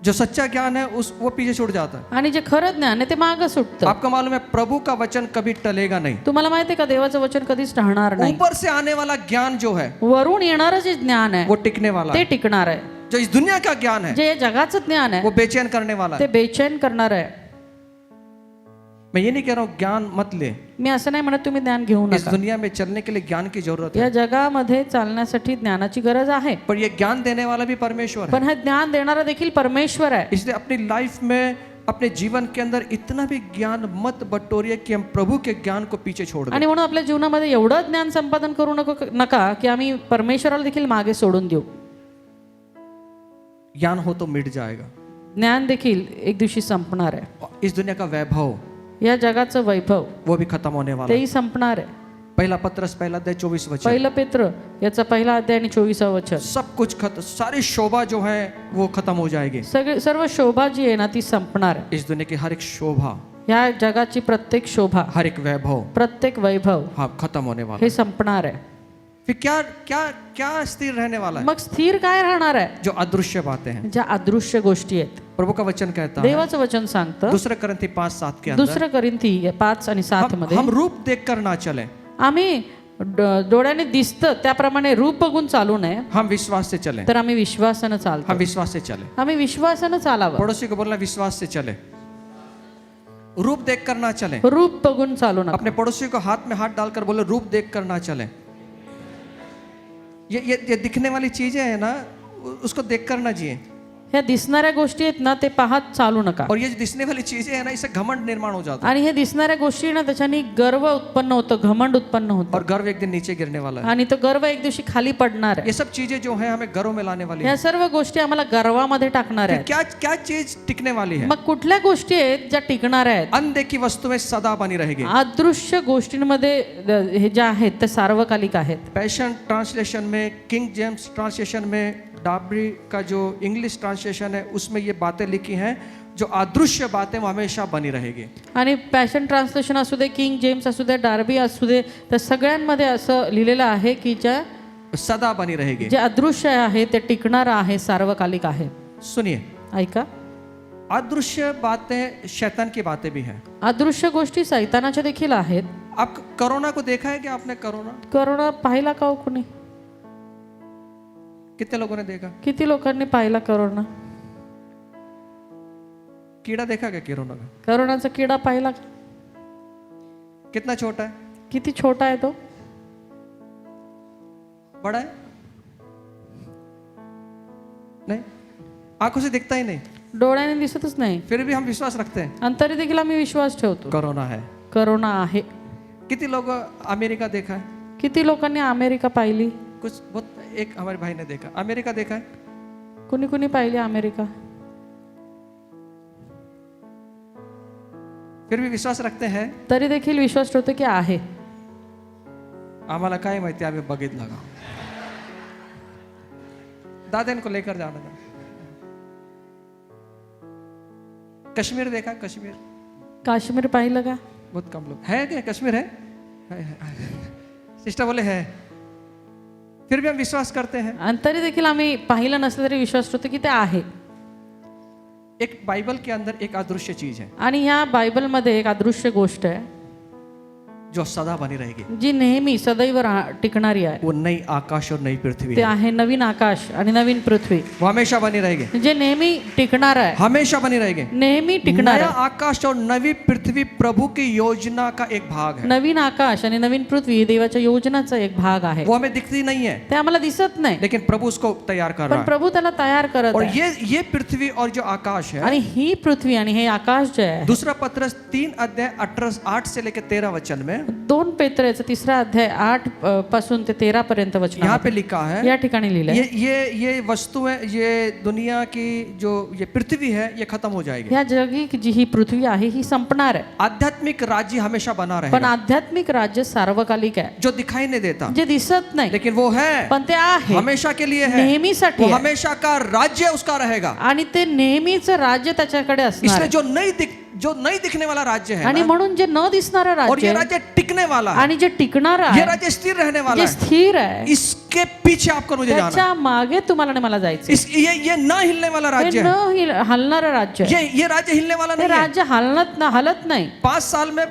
जो सच्चा ज्ञान है वो पीछे छूट जाता है. आणि जे खरं ज्ञान आहे ते मागं सुटतं. आपको मालूम है प्रभु का वचन कभी टलेगा नहीं. तुम्हाला माहिती आहे का देवाचं वचन कधीच राहणार नाही. ऊपर से आने वाला ज्ञान जो है वरून येणारं जे ज्ञान आहे वो टिकने वाला ते है. टिकणार आहे. जो इस दुनिया का ज्ञान है जे जगाचं ज्ञान आहे वो बेचैन करने वाला ते है. बेचैन करणार आहे. मैं ये नहीं कह रहा हूँ ज्ञान मत ले. मी असं नाही म्हणत तुम्ही ज्ञान घेऊ इस नका. दुनिया में चलने के लिए ज्ञान की जरूरत या है. जगामध्ये चालण्यासाठी ज्ञानाची गरज आहे. पर ये ज्ञान देने वाला भी परमेश्वर है. पण हे ज्ञान देणारा देखील परमेश्वर आहे. इसलिए अपनी लाइफ में अपने जीवन के अंदर इतना भी ज्ञान मत बटोरिए कि हम प्रभु के ज्ञान को पीछे छोड़ दें. आणि म्हणून आपल्या जीवनामध्ये एवढं ज्ञान संपादन करू नका की आम्ही परमेश्वराला देखील मागे सोडून देऊ. ज्ञान हो तो मिट जाएगा. ज्ञान देखील एक दिवशी संपणार आहे. और इस दुनिया का वैभव या जगाचं वैभव वो भी खत्म होने वाला है. तेही संपणार आहे. पहला पत्रस पहला अध्याय 24 वचन. पहिलं पेत्र याचा पहिला अध्याय आणि 24वा वचन. सब कुछ खत्म, सारी शोभा जो है वो खत्म हो जाएगी. सर्व शोभा जी आहे ना ती संपणार आहे. इस दुनिया की हर एक शोभा, या जगाची प्रत्येक शोभा, हर एक वैभव प्रत्येक वैभव हाँ खत्म होने वाला हे है. संपणार आहे. फिर क्या क्या क्या स्थिर रहने वाला है? मग स्थिर काय राहणार आहे? जो अदृश्य बातें हैं. ज्या अदृश्य गोष्टी आहेत. प्रभु का वचन कहता है देवाचं वचन सांगतं दूसरा करंती 5:7 के अंदर, दुसरं कोरिन्थी 5 आणि 7 मध्ये हम रूप देखकर ना चले, आम्ही डोळ्याने दिसतं त्याप्रमाणे रूप बघून चालू नये, हम विश्वास से चले. तर आम्ही विश्वासानं हम चालतो. विश्वास से चले. आम्ही विश्वासानं चालावं. पड़ोसी को बोलना विश्वास से चले. रूप देखकर ना चले. रूप बघून चालू नका. अपने पड़ोसी को हाथ में हाथ डालकर बोले रूप देखकर ना चले. ये दिखने वाली चीजें है ना, उसको देखकर ना जिए. ह्या दिसणाऱ्या गोष्टी आहेत ना ते पाहत चालू नका. और ये जो दिखने वाली चीजें है ना, इससे घमंड निर्माण हो जाता है. आणि हे दिसणाऱ्या गोष्टी ना त्याच्याने गर्व उत्पन्न होतं, घमंड उत्पन्न होतं. और गर्व एक दिन नीचे गिरने वाला है. आणि तो गर्व एक दिवशी खाली पडणार आहे. ये सब चीजें जो है हमें गर्व में लाने वाली या है. सर्व गोष्टी आम्हाला गर्वामध्ये टाकणार फिर आहेत. क्या क्या चीज टिकने वाली है? मग कुठल्या गोष्टी आहेत ज्या टिकणार आहेत? अनदेखी वस्तुएं सदा बनी रहेगी. अदृश्य गोष्टींमध्ये हे ज्या आहेत त्या सार्वकालिक आहेत. पैशन ट्रांसलेशन में, किंग जेम्स ट्रांसलेशन में, डाबरी का जो इंग्लिश ट्रांसलेशन है उसमें ये बातें लिखी हैं, जो अदृश्य बातें वो हमेशा बनी रहेगी. आणि पॅशन ट्रान्सलेशन असू दे, किंग जेम्स असू दे, डार्बी असू दे, त्या सगळ्यांमध्ये असं लिहिलेलं आहे की ज्या सदा बनी रहेगी. जे अदृश्य आहे ते टिकणार आहे, सार्वकालिक आहे. सुनिए, ऐका, अदृश्य बातें शैतान की बातें भी हैं. अदृश्य गोष्टी सैतानाच्या देखील आहेत. आप कोरोना को देखा है कि आपने? कोरोना पाहिला का हो कुणी? कितने लोगों ने देखा? किती लोकांनी पाहिला कोरोना? कीड़ा देखा क्या कोरोना का? कोरोनाचा किडा पाहिला? कितना छोटा है? किती छोटा आहे तो? बड़ा है? नहीं, आंखों से दिखता ही नहीं, डोळ्याने दिसतच नाही, फिर भी हम विश्वास रखते हैं आणि तरी देखील आम्ही विश्वास ठेवतो कोरोना है. कोरोना आहे. कितने लोग अमेरिका देखा है? किती लोकांनी अमेरिका पाहिली? कुछ बहुत, एक हमारे भाई ने देखा. अमेरिका देखा है? कुणी कुणी पाहिली अमेरिका? फिर भी विश्वास रखते हैं. तरी देखील विश्वास ठेवतो की आहे. आम्हाला काय माहिती, आम्ही बघितलं का. दादा इनको लेकर जाना था. कश्मीर देखा, कश्मीर काश्मीर पाहिलं का? बहुत कम लोग है. क्या कश्मीर है? सिस्टर बोले है. फिर भी हम विश्वास करते हैं. आणि तरी देखील आम्ही पाहिलं नसलं तरी विश्वास ठेवतो की ते आहे. एक बाइबल के अंदर एक अदृश्य चीज है आणि ह्या बायबलमध्ये एक अदृश्य गोष्ट आहे जो सदा बनी रहेगी. जी नेहमी सदैव टिकणारी आहे. वो नई आकाश और नई पृथ्वी ते है. आहे नवीन आकाश आणि नवीन पृथ्वी, वो हमेशा बनी रहेगी. जे नेहमी टिकणार आहे, हमेशा बनी रहेगी. नेहमी टिकणार नया आहे. आकाश और नवी पृथ्वी प्रभु की योजना का एक भाग है. नवीन आकाश आणि नवीन पृथ्वी ही देवाच्या योजनाचा एक भाग आहे. वो हमें दिखती नहीं है, ते आम्हाला दिसत नाही, लेकिन प्रभु उसको तैयार कर पण रहा है. प्रभू त्याला तयार करत और आहे. ये पृथ्वी और जो आकाश है, आणि ही पृथ्वी आणि हे आकाश जे आहे, दूसरा पत्रस 3 अध्याय 8 से लेकर 13 वचन में 2 पेत्रचा 3 अध्याय 8 पासून ते 13 पर्यंत वचन यहाँ पे लिखा है. या ठिकाणी लिहिलंय, ये वस्तुएं, ये दुनिया की जो ये पृथ्वी है, ये खत्म हो जाएगी. ह्या जगी जी ही पृथ्वी आहे ही संपणार आहे, आध्यात्मिक राज्य हमेशा बना पण रहेगा, आध्यात्मिक राज्य सार्वकालिक आहे, जो दिखाई नहीं देता, जे दिसत नाही लेकिन वो है, पण ते आहे, हमेशा के लिए है. नेहमीसाठी वो आहे. हमेशा का राज्य उसका रहेगा. आणि ते नेहमीच राज्य त्याच्याकडे असणार इसलिए आहे. जो नहीं दिखने वाला राज्य है आणि ना, म्हणून जे न दिसणारं और राज्य ये आहे राज्य टिकने वाला है, आणि जे टिकणार ये आहे, राज्य स्थिर रहने वाला जे है, स्थिर आहे, इसके पीछे आपको मुझे जाना है. त्याच्या मागे तुम्हाला आणि मला जायचं. ये ना हिलने वाला हे राज्य न है. हलणारं राज्य आहे. ये राज्य हिलने वाला हे नहीं है. राज्य हलत नाही. 5 साल में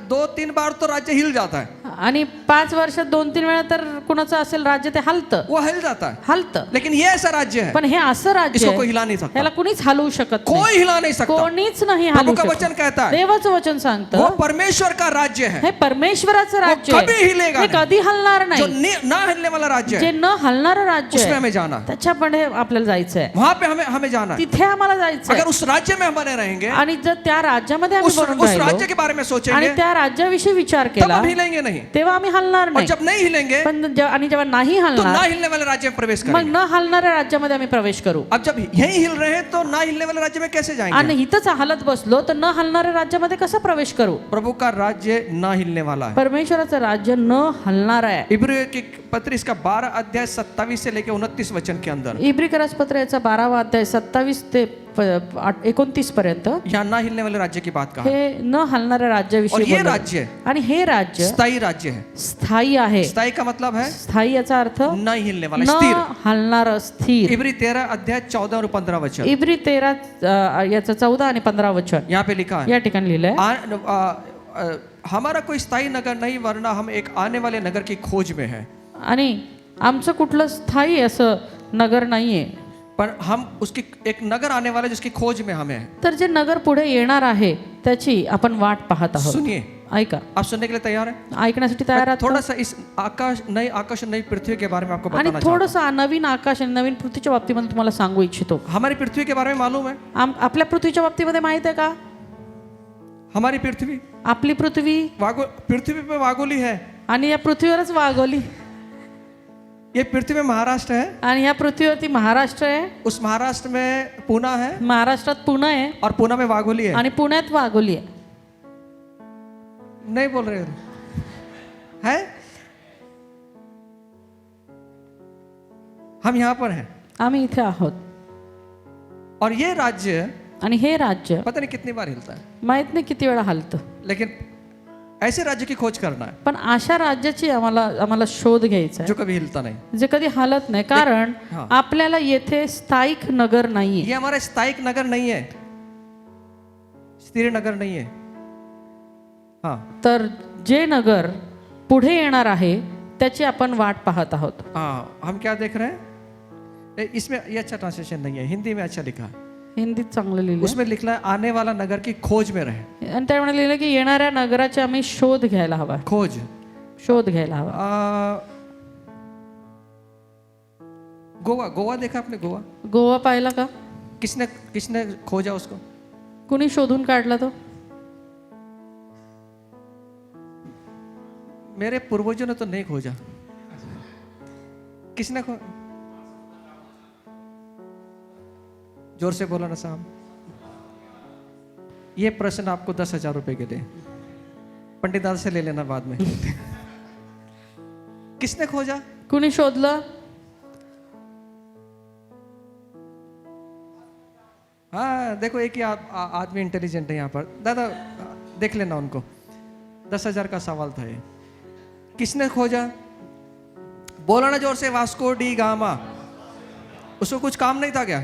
2-3 बार तो राज्य हिल जाता है. आणि 5 वर्षात 2-3 वेळा तर कुणाचं असेल राज्य ते हलतं, वो हिल जाता है. हलतं. लेकिन ये ऐसा राज्य है, पण हे असं राज्य इसको आहे, कोई हिला नहीं सकता. ह्याला कुणीच हलवू शकत नाही. कोई हिला नहीं सकता. कोणीच नाही प्रभु हलवू का शकत. वचन कहता है, देवाचं वचन वो सांगतं परमेश्वर का राज्य है, हे परमेश्वराचं राज्य कभी आहे, हिलेगा हे नहीं. कधी हलणार जो नाही. ना हिलने वाला राज्य जे है, न हलणारं राज्य उसमें आहे हमें जाना है. त्याच्याकडे आपल्याला जायचंय, वहां पे हमें जाना है. तिथे आम्हाला जायचंय. अगर उस राज्य में हम बने रहेंगे, आणि जर त्या राज्यामध्ये आम्ही बनून उस राहिलो राज्य के बारे में आणि सोचेंगे, त्या राज्याविषयी विचार तब केला, हम हिलेंगे नहीं. तेव्हा आम्ही हलणार और नाही. जब नहीं हिलेंगे, पण आणि जेव्हा नाही तो ना हलणार, हिलने वाले राज्य में प्रवेश मग करेंगे. न हलणाऱ्या राज्यामध्ये आम्ही प्रवेश करू. अब जब यही हिल रहे हैं, तो ना हिलने वाले राज्य में कैसे जाएंगे? आणि इथंच हलत बसलो तर न हलणाऱ्या राज्यामध्ये कसं प्रवेश करू? प्रभु का राज्य ना हिलने वाला है. परमेश्वराचं राज्य न हलणार आहे. इब्रियों की पत्र इसका 12 अध्याय 27 से लेकर 29 वचन के अंदर इब्रिकरास पत्र याचा 12वा अध्याय 27 ते 29 पर्यंत यहाँ ना हिलने वाले राज्य की बात कहा. हे न हलणाऱ्या और राज्याविषयी ये बोललं. राज्य आणि हे राज्य स्थायी राज्य है. स्थायी आहे. स्थायी का मतलब है स्थायी याचा अर्थ नहीं हिलने वाला, न स्थिर. हलणार, स्थिर. इब्री 13 अध्याय 14 और 15 वचन इब्री 13 याचं 14 आणि 15 वचन यहाँ पे लिखा है, या ठिकाणी लिहिलंय, हमारा कोई स्थायी नगर नहीं, वरना हम एक आने वाले नगर की खोज में है. आणि आमचं कुठलं स्थायी असं नगर नाहीये, पर हम उसकी एक नगर आने वाला जिसकी खोज में हमें है. तर जे नगर पुढे येणार आहे त्याची आपण वाट पाहत आहोत. सुनिए, ऐका, आप सुनने के लिए तैयार हैं? ऐकण्यासाठी तयार आहात का? थोड़ा सा इस आकाश नई पृथ्वी के बारे में आपको आणि बताना चाहता थोडंसं नवीन आकाश आणि नवीन पृथ्वीच्या बाबतीमध्ये तुम्हाला सांगू इच्छितो. हूं. हमारी पृथ्वी के बारे में मालूम है? आपल्या पृथ्वीच्या बाबतीमध्ये माहित आहे का? हमारी पृथ्वी आपली पृथ्वी पृथ्वी पे वागोली है. आणि या पृथ्वीवरच वागवली, ये पृथ्वी में महाराष्ट्र है, आणि या पृथ्वीवरती महाराष्ट्र आहे, उस महाराष्ट्र में पुणे है, महाराष्ट्रात पुणे आहे और पुणे में वाघोली है. आणि पुण्यात वाघोली आहे. नहीं बोल रहे है? हम यहाँ पर हैं, आम्ही इथे आहोत. और ये राज्य आणि हे राज्य पता नहीं कितनी बार हिलता है, माहित नाही किती वेळा हलतं, लेकिन ऐसे राज्य की खोज करना है पण अशा राज्याची आम्हाला शोध घ्यायचा जो कभी हिलता नहीं. आहे, जे कधी हलत नाही. कारण हाँ. आपल्याला येथे स्थायिक नगर नाहीये. ये हमारा स्थायिक नगर नहीं है, स्थिर नगर नहीं है. हाँ तर जे नगर पुढे येणार आहे त्याची आपण वाट पाहत आहोत. हाँ, हम क्या देख रहे हैं? इसमें ये अच्छा ट्रांसलेशन नहीं है, हिंदी में अच्छा लिखा है. हिंदीत चांगलं लिहिलं उसमें लिखला है आने वाला नगर की खोज में रहे. आणि त्यामुळे लिहिलं की येणाऱ्या नगराचे आम्ही शोध घ्यायला हवा, खोज. शोध घ्यायला हवा. गोवा देखा आपने? गोवा पाहिला का? किसने खोजा उसको? कुणी शोधून काढला तो? मेरे पूर्वजों ने तो नहीं खोजा. किसने जोर से बोला ना साहब. ये प्रश्न आपको 10,000 रुपए के लिए, पंडित दादा से ले लेना बाद में। किसने खोजा? कुणी शोधलं? हाँ देखो, एक ही आदमी इंटेलिजेंट है यहाँ पर। दादा देख लेना उनको। 10,000 का सवाल था ये। किसने खोजा? बोला ना जोर से, वास्को डी गामा। उसको कुछ काम नहीं था क्या?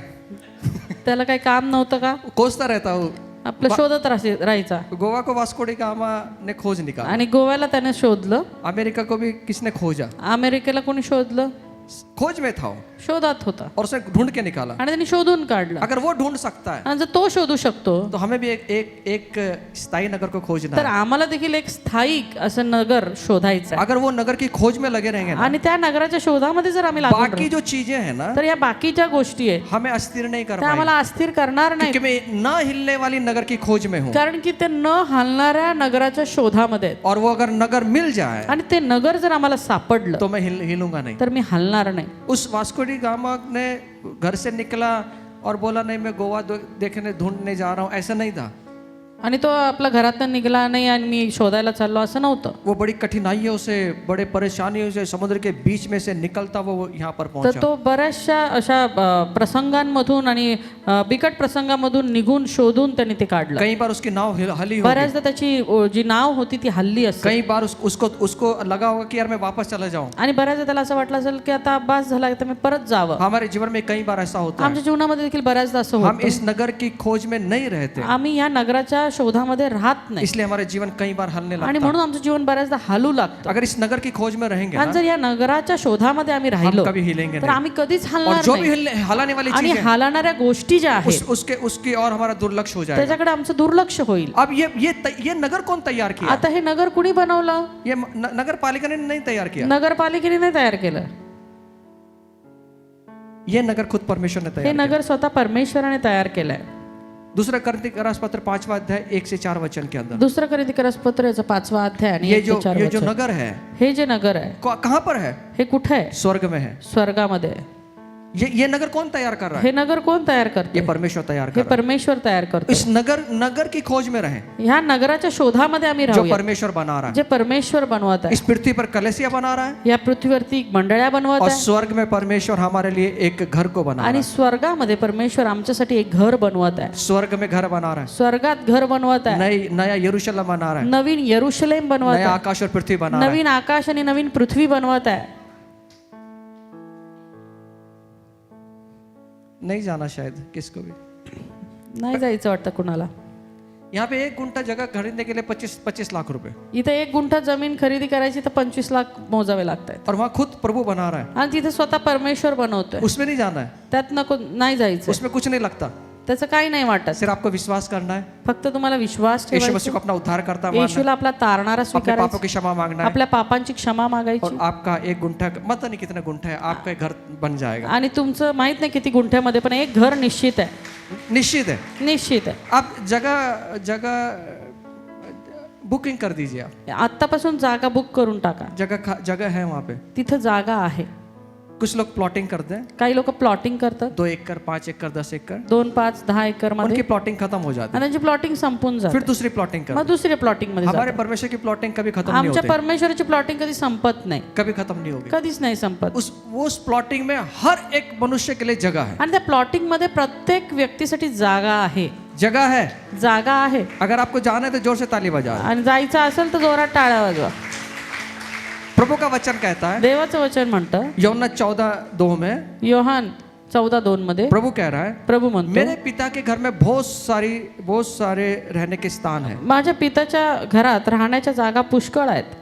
त्याला काही काम नव्हतं का? खोजता रहता हूँ। आपलं शोधत राहायचा. गोवा को वास्को डी गामा ने खोज निकाला। आणि गोव्याला त्याने शोधलं. अमेरिका को भी किसने खोजा? अमेरिकेला कोणी शोधलं? खोज में था वो, शोधात होता और उसने ढूंढ के निकाला। आणि त्यांनी शोधून काढलं. अगर वो ढूंढ सकता है आणि जर तो शोधू शकतो तो हमें भी एक स्थायी नगर को खोजना तर है। आम्हाला देखील एक स्थायिक असं नगर शोधायचं आहे. अगर वो नगर की खोज में लगे रहेंगे ना, आणि त्या नगराच्या शोधामध्ये जर आम्ही लागून बाकी जो चीजें हैं ना, राहिलो, तर या बाकीच्या गोष्टी आहेत हमें अस्थिर नहीं कर त्या आम्हाला पाएंगे, अस्थिर करणार नाही. क्योंकि मैं न हिलने वाली नगर की खोज में हूँ। कारण की ते न हलणाऱ्या नगराच्या शोधामध्ये आहेत. और वो अगर नगर मिल जाए आणि ते नगर जर आम्हाला सापडलं तो मैं हिलूंगा नहीं। तर मी हलणार नाही. उस वास्को डी गामा ने घर से निकला और बोला नहीं मैं गोवा देखने ढूंढने जा रहा हूँ, ऐसा नहीं था। आणि तो आपल्या घरातून निघाला नाही आणि मी शोधायला चाललो असं नव्हतं. वो बड़ी कठिनाइयों से, बड़े परेशानियों से समुद्र के बीच में से निकलता वो यहाँ पर तर पहुंचा। तो बऱ्याचशा अशा प्रसंगांमधून आणि बिकट प्रसंगामधून निघून शोधून त्यांनी ते काढलं. कई बार उसकी नाव हली होगी, बऱ्याचदा त्याची जी नाव होती ती हल्ली असते. कई बार उसको लगा होगा कि यार मैं वापस चला जाऊं। आणि बऱ्याचदा त्याला असं वाटलं असेल की आता अभ्यास झाला तर मी परत जावं. हमारे जीवन में कई बार ऐसा होता है, आमच्या जीवनामध्ये देखील बऱ्याचदा असं हम होतं. इस नगर की खोज में नहीं रहते, आम्ही या नगराच्या शोधामध्ये राहत नाही इसलिए हमारे जीवन कई बार हलने आणि लगता है। म्हणून आमचं जीवन बऱ्याचदा हलू लागतं. अगर इस नगर की खोज में रहेंगे आणि ना, जर या नगराच्या शोधामध्ये आम्ही हम राहिलो कभी हिलेंगे तर नहीं। आम्ही कधीच और हलणार जो भी नाही. हलाने वाली आणि चीजें हलणाऱ्या गोष्टी ज्या आहेत उसकी और हमारा दुर्लक्ष हो जाएगा। त्याच्याकडे आमचं दुर्लक्ष होईल. अब ये नगर कौन तैयार किया? आता हे नगर कुणी बनवलं? ये नगर पालिका ने नहीं तैयार किया, नगरपालिकेने नाही तयार केलं. ये नगर खुद परमेश्वर ने हे तैयार किया। नगर स्वतः परमेश्वराने तयार केलंय. दूसरा कोरिन्थियों पत्र 5वां अध्याय 1 से 4 वचन के अंदर दुसरं कोरिन्थियोस पत्र याचा 5वा अध्याय आणि ये 1 ते 4 जो वचन. नगर है हे जे नगर आहे कहाँ पर है? हे कुठे आहे? स्वर्ग में है। स्वर्गामध्ये आहे. ये नगर कौन तैयार कर रहा है? हे नगर कोण तयार करते? ये परमेश्वर तैयार हे कर रहा परमेश्वर तयार है। करतो. इस नगर की खोज में रहे, ह्या नगराच्या शोधामध्ये आम्ही जो राहूया परमेश्वर बना रहा है। जे परमेश्वर बनवत आहे. इस पृथ्वी पर कलेसिया बना रहा है, या पृथ्वीवरती मंडळ्या बनवत और आहे स्वर्ग में परमेश्वर हमारे लिए एक घर को बना रहा आणि है। स्वर्गामध्ये परमेश्वर आमच्यासाठी एक घर बनवत आहे. स्वर्ग में घर बना रहा है, स्वर्गात घर बनवत आहे. नया यरूशलेम बना रहा है, नवीन यरूशलेम बनवत नया आहे. आकाश और पृथ्वी बना रहा है। नवीन आकाश आणि नवीन पृथ्वी बनवत आहे. नहीं जाना शायद किसको भी। नाही जायचं वाटतं कुणाला. यहाँ पे 1 गुंठा जगह खरीदने के लिए 25 लाख रुपए, इथे 1 गुंठा जमीन खरेदी करायची तर 25 लाख मोजावे लागतात. और वहाँ खुद प्रभु बना रहा है, आणि तिथे स्वतः परमेश्वर बनवतोय. उसमें नहीं जाना है, त्यात नको नाही जायचं. उसमें कुछ नहीं लगता, त्याचं काही नाही वाटत. सिर्फ आपको विश्वास करना है, फक्त तुम्हाला विश्वास यीशु ठेवायचा. मसीह को अपना उद्धार करता मानना है, येशूला आपला तारणारा अपने पापों स्वीकारायचा. की क्षमा मांगना है, आपल्या पापांची क्षमा मागायची. और आपका 1 गुंठा, पता नहीं कितना गुंठा है, आपका एक घर बन जाएगा। आणि तुमचं माहित नाही किती गुंठ्यामध्ये पण एक घर निश्चित आहे. निश्चित है। निश्चित आहे. आप जगह बुकिंग कर दीजिए, आप आत्तापासून जागा बुक करून टाका. जगह है वहाँ पे। तिथं जागा आहे. कुछ लोग प्लॉटिंग करते हैं, काही लोक प्लॉटिंग करतात. 2 एकड़ 5 एकड़ 10 एकड़, 2, 5, 10 एकर मध्ये उनकी प्लॉटिंग खत्म हो जाती आणि त्यांची प्लॉटिंग संपून है, जाते. फिर दूसरी प्लॉटिंग मग करते दुसऱ्या प्लॉटिंग मध्ये हैं। हमारे जातात. परमेश्वर की प्लॉटिंग कभी खत्म नहीं आमच्या होती, परमेश्वराची प्लॉटिंग कधी संपत नाही. कभी खत्म नहीं होगी। कधीच नाही संपत. उस प्लॉटिंग में हर एक मनुष्य के लिए जगह है, आणि त्या प्लॉटिंग मध्ये प्रत्येक व्यक्तीसाठी जागा आहे. जगह है। जागा आहे. अगर आपको जाना है तो जोर से ताली बजाओ। आणि जायचं असेल तर जोरात टाळ्या वाजवा. प्रभु का वचन कहता है देवाचं वचन म्हणतं यूहन्ना 14:2 में, योहान 14:2 मध्ये प्रभु कह रहा है प्रभु म्हणतो मेरे पिता के घर में बहुत सारे रहने के स्थान है, माझ्या पिताच्या घरात राहण्याच्या जागा पुष्कळ आहेत.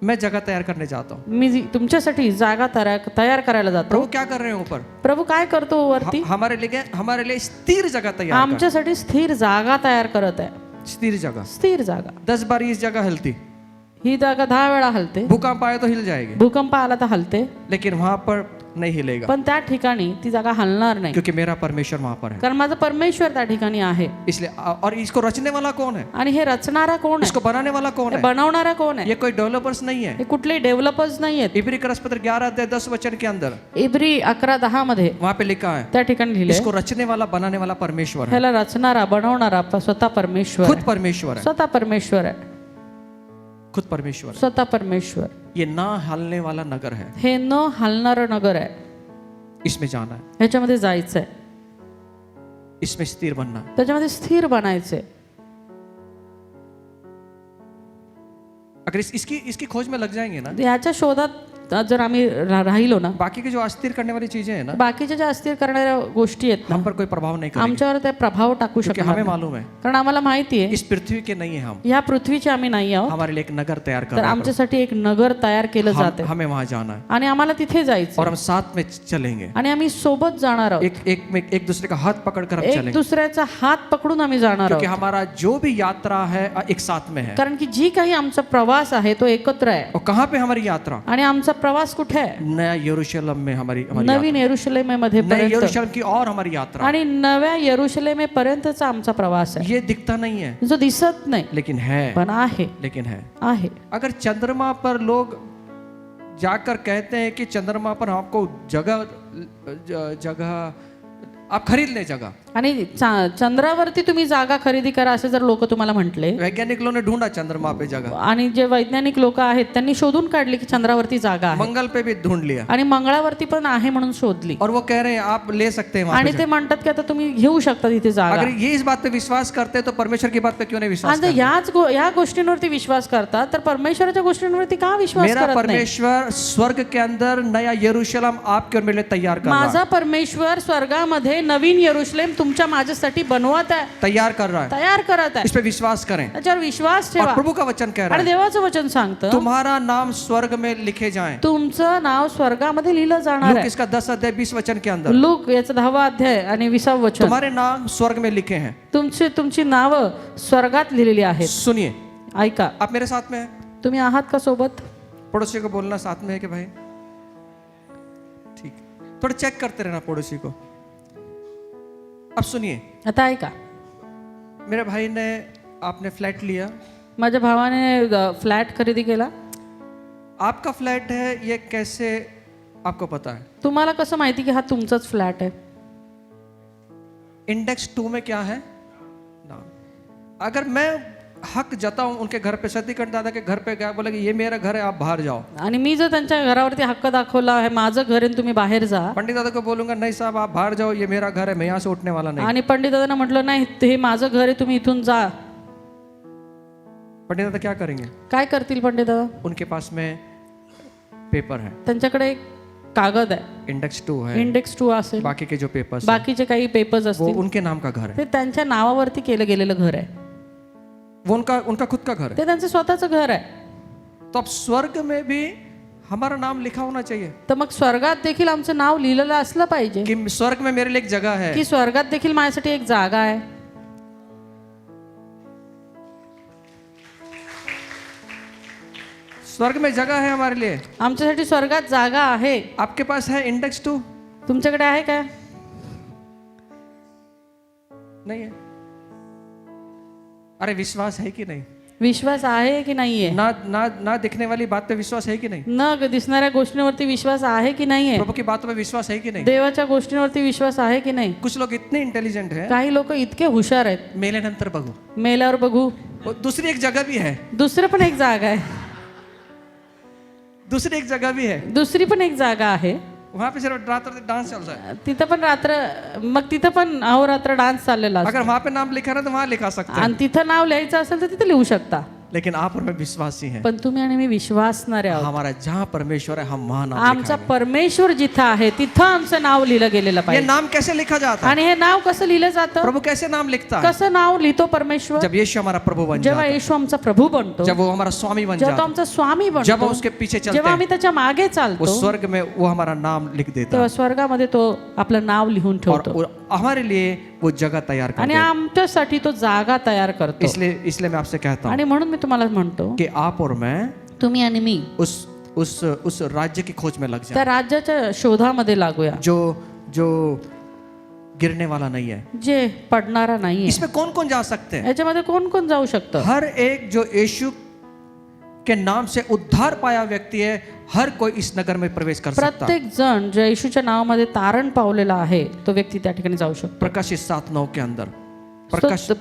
मैं जगह तैयार करने जाता हूँ। मी तुमच्यासाठी जागा तयार करायला जातो. प्रभु क्या कर रहे हैं ऊपर? प्रभू काय करतो वरती? हमारे लिए स्थिर जगह तैयार आमच्यासाठी स्थिर जागा तयार करत आहे. स्थिर जगह। स्थिर जागा. 10 बार इस जगह हिलती, ही जागा 10 वेळा हलते. भूकंप आए तो हिल जाएगी, भूकंप आला तर हलते. लेकिन वहां पर नहीं हिलेगा, पण त्या ठिकाणी ती जागा हलणार नाही, क्योंकि मेरा परमेश्वर वहां पर है। कारण माझा परमेश्वर त्या ठिकाणी आहे. इसलिए और इसको रचने वाला कौन है, आणि हे रचणारा कोण आहे, इसको बनाने वाला कौन हे है? बनवणारा कोण आहे? ये कोई डेवलपर्स नहीं है। हे कुठले डेव्हलपर्स नाही आहेत. इब्री का पत्र 11:10 के अंदर इब्री 11:10 मध्ये वहां पे लिखा है, त्या ठिकाणी लिहिले, इसको रचने वाला बनाने वाला परमेश्वर है, ह्याला रचणारा बनवणारा स्वतः परमेश्वर खुद आहे. परमेश्वर है, स्वतः परमेश्वर आहे, खुद परमेश्वर है। स्वतः परमेश्वर. ये ना हलने वाला नगर है, हे न हलणारं नगर आहे. इसमें जाना है, ह्याच्यामध्ये जायचंय, इसमें स्थिर बनना है। त्याच्यामध्ये स्थिर बनायचंय. अगर इसकी इसकी खोज में लग जाएंगे ना, ह्याच्या शोधात जर आम्ही राहिलो ना, बाकी की जो अस्थिर करने वाली चीजें हैं ना, बाकीच्या ज्या अस्थिर करणाऱ्या गोष्टी आहेत ना, हम पर कोई प्रभाव नहीं करेंगे, आमच्यावर ते प्रभाव टाकू क्योंकि शकणार हमें नाही. मालूम है कारण आम्हाला माहिती आहे इस पृथ्वी के नहीं है हम, या पृथ्वीचे आम्ही नाही आहोत, हमारे लिए एक नगर तैयार कर तर रहा है, आमच्यासाठी एक नगर तयार केलं जाते हमें वहां जाना है आणि आम्हाला तिथे जायचं और हम साथ में चलेंगे, आणि आम्ही सोबत जाणार आहोत. एक दूसरे का हाथ पकड़कर हम एक चलेंगे, दुसऱ्याचा हात पकडून आम्ही जाणार क्योंकि आहोत. हमारा जो भी यात्रा है एक साथ में है। कारण की जी काही आमचा प्रवास आहे तो एकत्र आहे. और कहाँ पे हमारी यात्रा? आणि आमचा प्रवास कुठे आहे? नया यरूशलेम में हमारी नवीन यरूशलेम मध्ये नए पर्यंत यरूशलेम की और हमारी यात्रा, आणि नव्या यरूशलेम पर्यंतचा आमचा प्रवास आहे, ये दिखता नहीं है जो दिसत नाही लेकिन है, पण आहे. लेकिन है। आहे. अगर चंद्रमा पर लोग जाकर कहते हैं कि चंद्रमा पर आपको जगह आप खरीद ले जगह, आणि चंद्रावरती तुम्ही जागा खरेदी करा असे जर लोक तुम्हाला म्हटले, वैज्ञानिक लोगों ने ढूंढा चंद्रमा पे जगह, आणि जे वैज्ञानिक लोक आहेत त्यांनी शोधून काढले की चंद्रावरती जागा आहे, मंगल पे भी ढूंढ लिया, आणि मंगळावरती पण आहे म्हणून शोधली, और वो कह रहे हैं आप ले सकते हैं वहां आणि पे ते म्हणतात की आता तुम्ही घेऊ शकता तिथे जगह। जागा. अगर ये इस बात पे विश्वास करते हैं तो परमेश्वर की बात पे क्यों नहीं विश्वास आणि या गोष्टींवरती विश्वास करतात तर परमेश्वराच्या गोष्टींवरती का विश्वास मेरा करत नाही? परमेश्वर स्वर्ग के अंदर नया यरूशलेम आपके और मेरे लिए तैयार कर रहा है, माझा परमेश्वर स्वर्गामध्ये नवीन यरूशलेम तुमच्या माझ्यासाठी बनवत आहे, तैयार कर रहा है, तयार करत आहे. इस पे विश्वास करें। त्याच्यावर विश्वास और ठेवा. प्रभु का वचन कह रहा आणि है देवाचं वचन सांगतं तुम्हारा नाम स्वर्ग में लिखे जाएं। तुमचं नाव स्वर्गामध्ये लिहिलं जाणार लूक आहे. इसका 10:20 वचन के अंदर लूक याचा 10वा अध्याय आणि 20वा वचन, तुम्हारे नाम स्वर्ग में लिखे हैं। तुमची नावं स्वर्गात लिहिलेली आहेत. सुनिए, ऐका, आप मेरे साथ में हैं? तुम्ही आहात का सोबत? पड़ोसी को बोलना साथ में है कि भाई ठीक, थोड़ा चेक करते रहना पड़ोसी को। अब सुनिए, आता ऐका, मेरे भाई ने आपने फ्लैट लिया, माझ्या भावाने फ्लॅट खरेदी केला. आपका फ्लैट है, ये कैसे आपको पता है? तुम्हाला कसं माहिती की हा तुमचाच फ्लॅट आहे? इंडेक्स 2 में क्या है नाम। अगर मैं हक जताऊं उनके घर पे, सतीकंठ दादा के घर पे गया, बोला कि ये मेरा घर है आप बाहर जाओ, आणि मी जर त्यांच्या घरावरती हक्क दाखवला आहे माझं घर आहे तुम्ही बाहेर जा, पंडित दादा को बोलूंगा नहीं साहब आप बाहर जाओ, ये मेरा घर है, मैं यहाँ से उठने वाला नहीं। आणि पंडित दादांना म्हटलं नाही हे माझं घर आहे तुम्ही इथून जा, पंडित दादा क्या करेंगे? काय करतील पंडित दादा? उनके पास में पेपर है, त्यांच्याकडे एक कागद आहे, इंडेक्स 2 है, इंडेक्स 2 असेल, बाकी के जो पेपर्स बाकीचे काही पेपर्स वो असतील, उनके नाम का घर है, ते त्यांच्या नावावरती केलं गेलेलं घर आहे, वो उनका खुद का घर है। ते त्यांचं स्वतःचं घर आहे. तो अब स्वर्ग में भी हमारा नाम लिखा होना चाहिए तर मग स्वर्गात देखील आमचं नाव लिहिलेलं असलं पाहिजे कि स्वर्ग में मेरे लिए एक जगह है, की स्वर्गात देखील माझ्यासाठी एक जागा आहे. स्वर्ग में जगह है हमारे लिए। आमच्यासाठी स्वर्गात जागा आहे. आपके पास है इंडेक्स 2? तुमच्याकडे आहे का? नहीं है। अरे विश्वास है कि नहीं? विश्वास आहे की नाहीये? ना ना ना दिखने वाली बात पे विश्वास है कि नहीं? न दिसणाऱ्या गोष्टींवरती विश्वास आहे की नाहीये? प्रभु की बातों पे विश्वास है कि नहीं? देवाच्या गोष्टींवरती विश्वास आहे की नाही? कुछ लोग इतने इंटेलिजेंट हैं, काही लोक इतके हुशार आहेत, मेल्यानंतर बघू, मेल्यावर बघू. दूसरी एक जगह भी है, दुसरं पण एक जागा आहे, दूसरी एक जगह भी है, दुसरी पण एक जागा आहे. वहां पे सिर्फ रात डांस चल रहा है। तिथं पण रात्र, मग तिथं पण अहोरात्र डान्स चाललेला असतो. अगर वहां पे नाम लिखा ना तो वहां लिखा सकते हैं, आणि तिथं नाव लिहायचं असेल तर तिथे लिहू शकता. लेकिन आप और मैं विश्वासी हैं। पण तुम्ही आणि मी विश्वासणारे आहोत. हमारा जहाँ परमेश्वर है हम वहां नाम आमचा परमेश्वर जिथं आहे तिथं आमचं नाव लिहिलं गेलेलं लिखा। ये पाहिजे. नाम कैसे लिखा जाता है? आणि हे नाव कसं लिहिलं जातं? प्रभु कैसे नाम लिखता है? कसं नाव लिहितो परमेश्वर? जब यीशु हमारा प्रभु बन जेव्हा जाता है, येशू आमचा प्रभू बनतो, जब वो हमारा स्वामी बन जेव्हा तो जाता है, आमचा स्वामी जब हम बनतो, उसके पीछे चलते जेव्हा हैं, आम्ही त्याच्या मागे वो चालतो, स्वर्ग में वो हमारा नाम लिख देता तेव्हा है स्वर्गामध्ये तो आपलं नाव लिहून और ठेवतो हमारे लिए वो जगह तैयार आणि करता है। आमच्यासाठी तो जागा तयार करतो. इसलिए मैं आपसे कहता हूँ आणि म्हणून मी तुम्हाला म्हणतो कि आप और मैं तुम्ही आणि मी उस उस राज्य की खोज में लग जाए त्या राज्याच्या शोधामध्ये लागूया जो गिरने वाला नहीं है। जे पडणारा नाहीये. इसमें कौन कौन जा सकते हैं? याच्यामध्ये कोण कोण जाऊ शकतं? हर एक जो यीशु के नाम से उद्धार पाया व्यक्ती है, हर कोई इस नगर में प्रवेश कर सकता है। प्रत्येक जण जो येशूच्या नावामध्ये तारण पावलेला आहे तो व्यक्ती त्या ठिकाणी जाऊ शकतो. प्रकाशित 7:9 के अंदर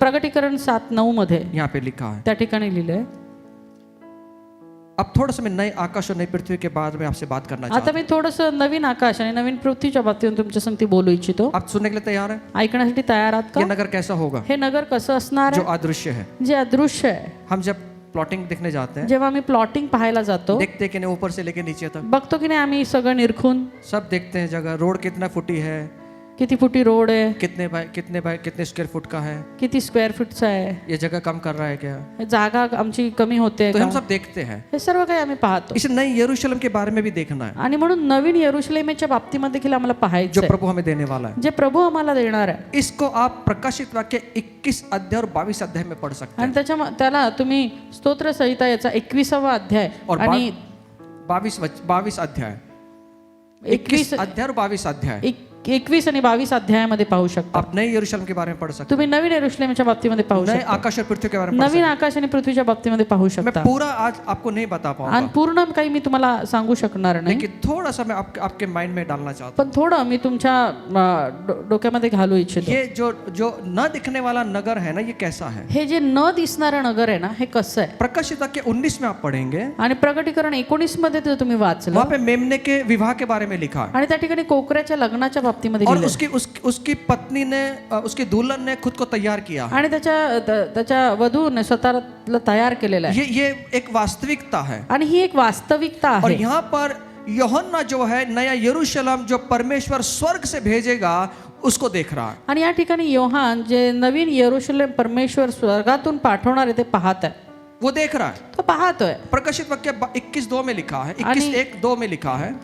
प्रकटीकरण 7:9 मध्ये यहाँ पे लिखा है। त्या ठिकाणी लिहिलंय. अब थोड़ा सा मैं नए आकाश और नई पृथ्वी के बाद में आपसे बात करना आता चाहता मी थोडंसं नवीन आकाश आणि नवीन पृथ्वीच्या बाबतीत तुमच्या संगती बोलू इच्छितो. हूँ। आप सुनने के लिए तैयार है? ऐकण्यासाठी तयार आहात ये का? नगर कैसा होगा? हे नगर कसं असणार जो आहे? अदृश्य है। जे अदृश्य आहे. हम जब प्लॉटिंग देखने जाते हैं, जेव्हा आम्ही प्लॉटिंग पाहायला जातो देखते हैं कि नहीं ऊपर से लेके नीचे तक बघतो की नाही आम्ही सगळं निरखून सब देखते हैं। जगह रोड कितना फुटी है, किती फुटी रोड आहे, कितने स्क्वायर फुट का है, किती स्क्वेअर फीटचा आहे, ये जगह कम कर रहा है क्या, जागा आमची कमी होते तो का? हम सब देखते हैं। हे सर्व काही आम्ही पाहतो. इस नई यरूशलेम के बारे में भी देखना है आणि म्हणून नवीन यरूशलेमेच्या बाबतीमध्ये देखील आम्हाला जो पाहायचं आहे. प्रभु हमें देने वाला है। जे प्रभू आम्हाला देणार आहे. इसको आप प्रकाशित वाक्य 21 अध्याय और 22 अध्याय में पढ़ सकते आणि हैं। त्याला तुम्ही स्तोत्र संहिता याचा 21वा अध्याय और आणि 22 अध्याय 21 अध्याय और 22 अध्याय 21 आणि 22 अध्यायामध्ये पाहू शकता. आप नए यरूशलेम के बारे में पढ़ सकते तुम्ही नवीन यरूशलेमच्या बाबतीमध्ये पाहू हैं, नए शकता. आकाश और पृथ्वी के बारे में पढ़ नवीन आकाश आणि पृथ्वीच्या बाबतीमध्ये पाहू सकते हैं। मैं शकता. पूरा आज आपको नहीं बता पाऊंगा, आणि पूर्ण काही मी तुम्हाला सांगू शकणार नाही, लेकिन थोड़ा सा मैं आपके माइंड में डालना चाहता पण थोडं मी तुमच्या डोक्यामध्ये घालू इच्छितो. हूँ। ये जो न दिखने वाला नगर है ना, ये कैसा है? हे जे न दिसणारं नगर आहे ना, हे कसं आहे? प्रकाशित वाक्य 19 में आप पढ़ेंगे, आणि प्रकटीकरण 19 मध्ये ते तुम्ही वाचलं वहां पे मेमने के विवाह के बारे में लिखा है। आणि त्या ठिकाणी कोकऱ्याच्या लग्नाच्या बाबतीमध्ये और लिहिलंय. उसकी पत्नी ने उसकी दुल्हन ने खुद को तैयार किया। आणि त्याच्या वधूने स्वतःला तयार केलेलं आहे. ये एक वास्तविकता है। आणि ही एक वास्तविकता और आहे. यहाँ पर यूहन्ना जो है नया यरूशलेम जो परमेश्वर स्वर्ग से भेजेगा उसको देख रहा है। आणि या ठिकाणी योहान जे नवीन यरूशलेम परमेश्वर स्वर्गातून पाठवणार आहे ते पाहत आहे. वो देख रहा है। तो पाहतोय. प्रकाशित वाक्य 21:2 में लिखा है, आणि 21:1-2 में लिखा है।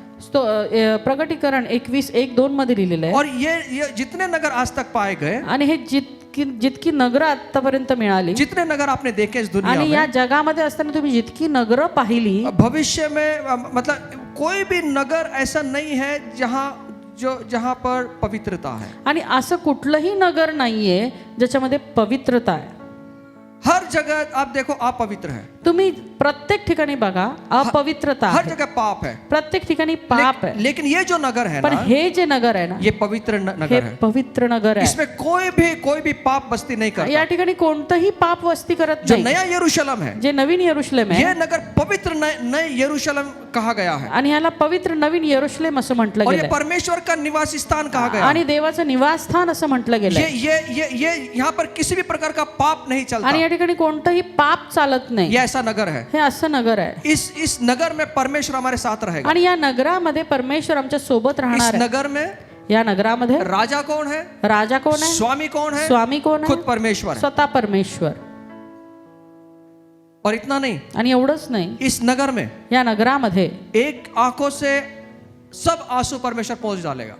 प्रकटीकरण 21:1-2 मध्ये लिहिलेलं आहे. और ये जितने नगर आज तक पाए गए, आणि हे जितकी नगरं आतापर्यंत मिळाली जितने नगर आपने देखे इस दुनिया आणि या में, जगामध्ये असताना तुम्ही जितकी नगरं पाहिली, भविष्य में मतलब कोई भी नगर ऐसा नहीं है जहां पर पवित्रता है। आणि असं कुठलंही नगर नाहीये ज्याच्यामध्ये पवित्रता आहे. हर जगह आप देखो अपवित्र है, तुम्ही प्रत्येक ठिकाणी बघा अपवित्रता हर आहे. जगह पाप है, प्रत्येक ठिकाणी पाप आहे. लेकिन ये जो नगर है पण ना, हे जे नगर आहे ना, ये पवित्र हे नगर है। पवित्र नगर आहे. इसमें कोई भी पाप बस्ती नहीं करता। या ठिकाणी कोणतंही पाप वस्ती करत जो नाही. नया यरूशलेम है, जे नवीन यरूशलेम आहे, ये नगर पवित्र नए यरूशलेम कहा गया है, आणि ह्याला पवित्र नवीन यरूशलेम असं म्हटलं और ये गेलं परमेश्वर का निवास स्थान कहा गया है। आणि देवाचं निवासस्थान असं म्हटलं गेलं. ये यहाँ पर किसी भी प्रकार का पाप नहीं चलता। आणि या ठिकाणी कोणतंही पाप चालत नाही. ये ऐसा नगर है। हे असं नगर आहे. इस नगर में परमेश्वर हमारे साथ रहेगा। आणि या नगरामध्ये परमेश्वर आमच्या सोबत इस राहणार आहे. नगर में या नगरामध्ये राजा कौन है, राजा कोण आहे, स्वामी कौन है? स्वामी कोण खुद आहे, परमेश्वर है। स्वतः परमेश्वर. और इतना नहीं, आणि एवढंच नाही, इस नगर में या नगरामध्ये एक आंखों से सब आंसू परमेश्वर पहुंच डालेगा।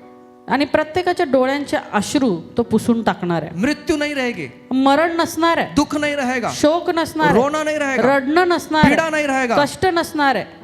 आणि प्रत्येकाच्या डोळ्यांचे अश्रू तो पुसून टाकणार आहे. मृत्यु नहीं रहेगी, मरण नसणार आहे, दुख नहीं रहेगा, शोक नसणार आहे, रोना नहीं रहेगा, रडणं नसणार पीड़ा आहे, नहीं रहेगा। कष्ट नसणार आहे.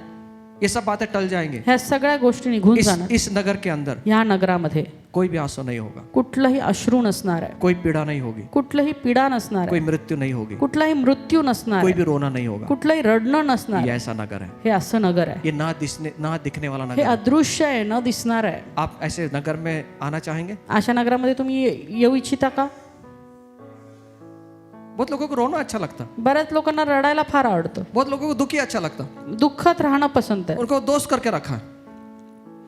ये सब बातें टल जाएंगे। ह्या सगळ्या गोष्टी निघून जाणार. इस नगर के अंदर या नगरामध्ये कोई भी आंसू नहीं होगा, कुठलंही अश्रू नसणार आहे, कोई पीड़ा नहीं होगी, कुठलंही पीडा नसणार कोई आहे, मृत्यु नहीं होगी, कुठलाही मृत्यू नसणार कोई आहे, भी रोना नहीं होगा। कुठलंही रडणं नसणार ये आहे. ऐसा नगर है। हे असं नगर आहे. ये ना दिखने वाला हे नगर है। अदृश्य आहे, न दिसणार आहे. आप ऐसे नगर में आना चाहेंगे? अशा नगरामध्ये तुम्ही येऊ इच्छिता का? बहुत लोगों को रोना अच्छा लगता, बऱ्याच लोकांना रडायला फार आवडतं. बहुत लोगों को दुखी अच्छा लगता, दुःखात राहणं पसंत आहे. उनको दोस्त करके रखा है,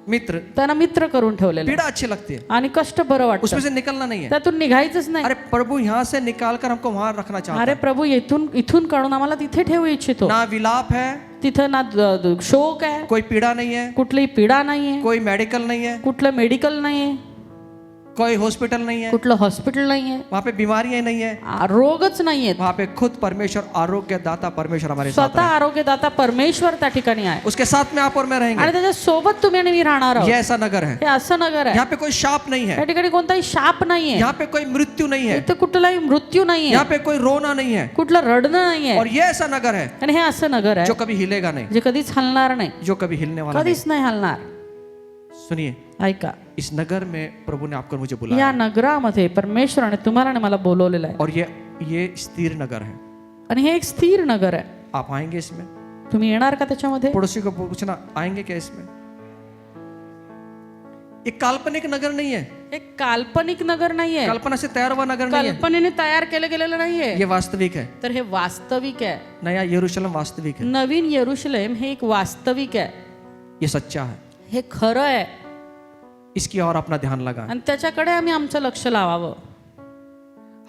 मित्र। त्यांना मित्र करून ठेवलेलं पीड़ा अच्छी लगती है, आणि कष्ट बरं वाटतं. उसमें से निकलना नहीं है। त्यातून निघायचंच नाही. अरे प्रभु यहाँ से निकाल कर हमको वहां रखना चाहता अरे है। प्रभू इथून काढून आम्हाला तिथे ठेवू इच्छितो. ना विलाप है, तिथं ना शोक आहे, कोई पीड़ा नहीं है, कुठलीही पीडा नाहीये, कोई मेडिकल नहीं है, कुठलं मेडिकल नाहीये. कोई हॉस्पिटल नहीं है, कुठलं हॉस्पिटल नाहीये, वहाँ पे बीमारियां नहीं है, रोगच नाहीयेत. वहाँ पे खुद परमेश्वर आरोग्य दाता परमेश्वर हमारे साथ स्वतः आरोग्यदाता परमेश्वर त्या ठिकाणी आहे है. उसके साथ में आप और मैं रहेंगे. आणि त्याच्या सोबत तुम्ही आणि मी राहणार ये आहोत. ऐसा नगर है, हे असं नगर आहे. यहाँ पे कोई शाप नहीं है, या ठिकाणी कोणताही शाप नाहीये, यहाँ पे कोई मृत्यू नहीं है, इथे कुठलाही मृत्यू नाहीये, यहाँ पे कोई रोना नहीं है. कुठलं रडणं नाहीये. और ये ऐसा नगर है आणि हे असं नगर आहे जो कभी हिलेगा नहीं, जे कधीच हलणार नाही, जो कभी हिलने वाला नहीं. कधीच नाही हलणार. सुनिए, ऐका, इस नगर में प्रभु ने आपको और मुझे बुलाया या नगरामध्ये परमेश्वराने तुम्हाला आणि मला बोलवलेलं आहे. और ये स्थिर नगर है. आणि हे एक स्थिर नगर आहे. आप आएंगे इसमें? तुम्ही येणार का त्याच्यामध्ये? पड़ोसी को पूछना आएंगे क्या इसमें? एक काल्पनिक नगर नहीं है, एक काल्पनिक नगर नाहीये, कल्पना से तैयार हुआ नगर नहीं है, कल्पनेने तयार केलं गेलेलं नाहीये, ये वास्तविक है. तर हे वास्तविक आहे. नया यरूशलेम वास्तविक है, नवीन यरूशलेम हे एक वास्तविक आहे, ये सच्चा है. हे खरं आहे इसकी और अपना ध्यान लगाएं. आणि त्याच्याकडे आम्ही आमचं लक्ष लावावं.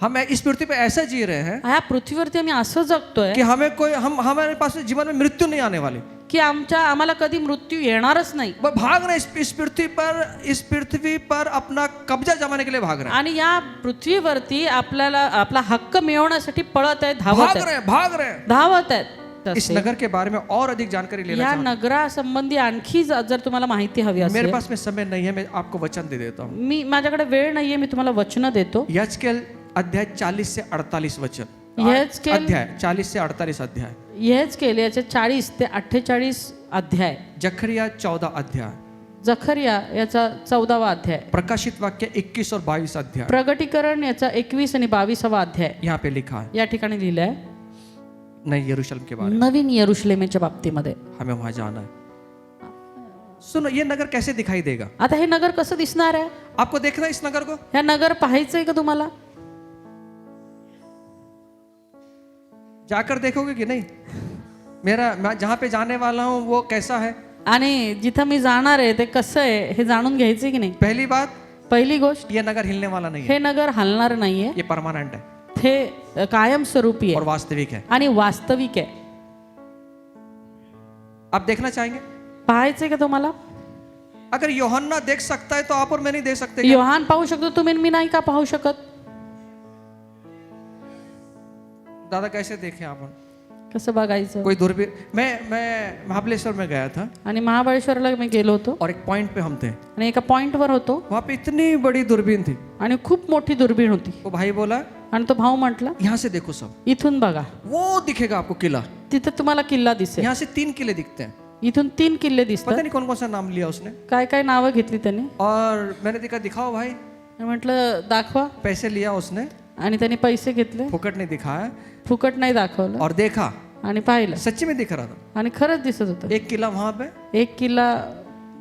हम इस पृथ्वी पे ऐसा जी रहे हैं ह्या पृथ्वीवरती आम्ही असं जगतोय कि हमारे पास जीवन में मृत्यू नहीं आने वाली. की आम्हाला कधी मृत्यू येणारच नाही. वो भाग रहे हैं इस पृथ्वी पर अपना कब्जा जमाने के लिए भाग रहे हैं. आणि या पृथ्वीवरती आपल्याला आपला हक्क मिळवण्यासाठी पळत आहेत, भाग रहे हैं. धावत आहेत. इस नगर के बारे में और अधिक जानकारी लेना या चाहता हूं. नगरासंबंधी आणखी जर तुम्हाला माहिती हवी मेरे असेल, पास में समय नहीं है, मैं आपको वचन दे देता हूँ. माझ्याकडे वेळ नाहीये, मी तुम्हाला वचन देतो. यहेजकेल अध्याय 40 से 48 वचन. यहेजकेल अध्याय 40 से 48 अध्याय. यहेजकेल याचे 40 ते 48 अध्याय. जखरिया 14 अध्याय. जखरिया याचा 14वा अध्याय. प्रकाशित वाक्य 21 और 22 अध्याय. प्रगटीकरण याचा 21 आणि 22वा अध्याय. यहाँ पे लिखा है या ठिकाणी लिहिलंय नई यरूशलेम के बारे में. नवीन यरूशलेमेच्या बाबतीमध्ये. हमें वहां जाना है. सुनो, ये नगर कैसे दिखाई देगा? आता हे नगर कसं दिसणार आहे? आपको देखना है इस नगर को? हे नगर पाहायचंय का तुम्हाला? जाकर देखोगे कि नहीं? मैं जहां पे जाने वाला हूं वो कैसा है? आणि जिथं मी जाणार आहे ते कसं आहे हे जाणून घ्यायचंय की नाही? पहली बात, पहिली गोष्ट, ये नगर हिलने वाला नहीं है. हे नगर हलणार नाहीये, ये परमानेंट है हे कायमस्वरूपी और आहे वास्तविक है. आणि वास्तविक आहे. आप देखना चाहेंगे? पाहायचंय का तुम्हाला? अगर यूहन्ना देख सकता है तो आप और मैं नहीं देख सकते क्या? योहान पाहू शकतो, तुम्ही मी नाही का पाहू शकत? दादा कैसे देखें आप? कसं बघायचं? कोई दूरबीन. मैं महाबलेश्वर में गया था आणि महाबळेश्वरला मी गेलो होतो और एक पॉइंट पे हम थे. आणि एका पॉइंटवर होतो वहां पे इतनी बड़ी दूरबीन थी. आणि खूप मोठी दुर्बीण होती. वो भाई बोला आणि तो भाऊ म्हटला यहाँ से देखो सब, इथून बघा, वो दिखेगा आपको किला. तिथे तुम्हाला किल्ला दिसेल. यहाँ से 3 किले दिखते हैं. इथून 3 किल्ले पता दिसतात. नहीं कौन कौन सा नाम लिया उसने. काय काय नावं घेतली त्याने. और मैंने देखा दिखाओ भाई. म्हटलं दाखवा. पैसे लिया उसने, आणि त्याने पैसे घेतले, फुकट नहीं दिखाया. फुकट नाही दाखवलं और देखा, आणि पाहिलं सच्ची में दिख रहा था. आणि खरंच दिसत होतं. एक किला वहां पे, एक किल्ला,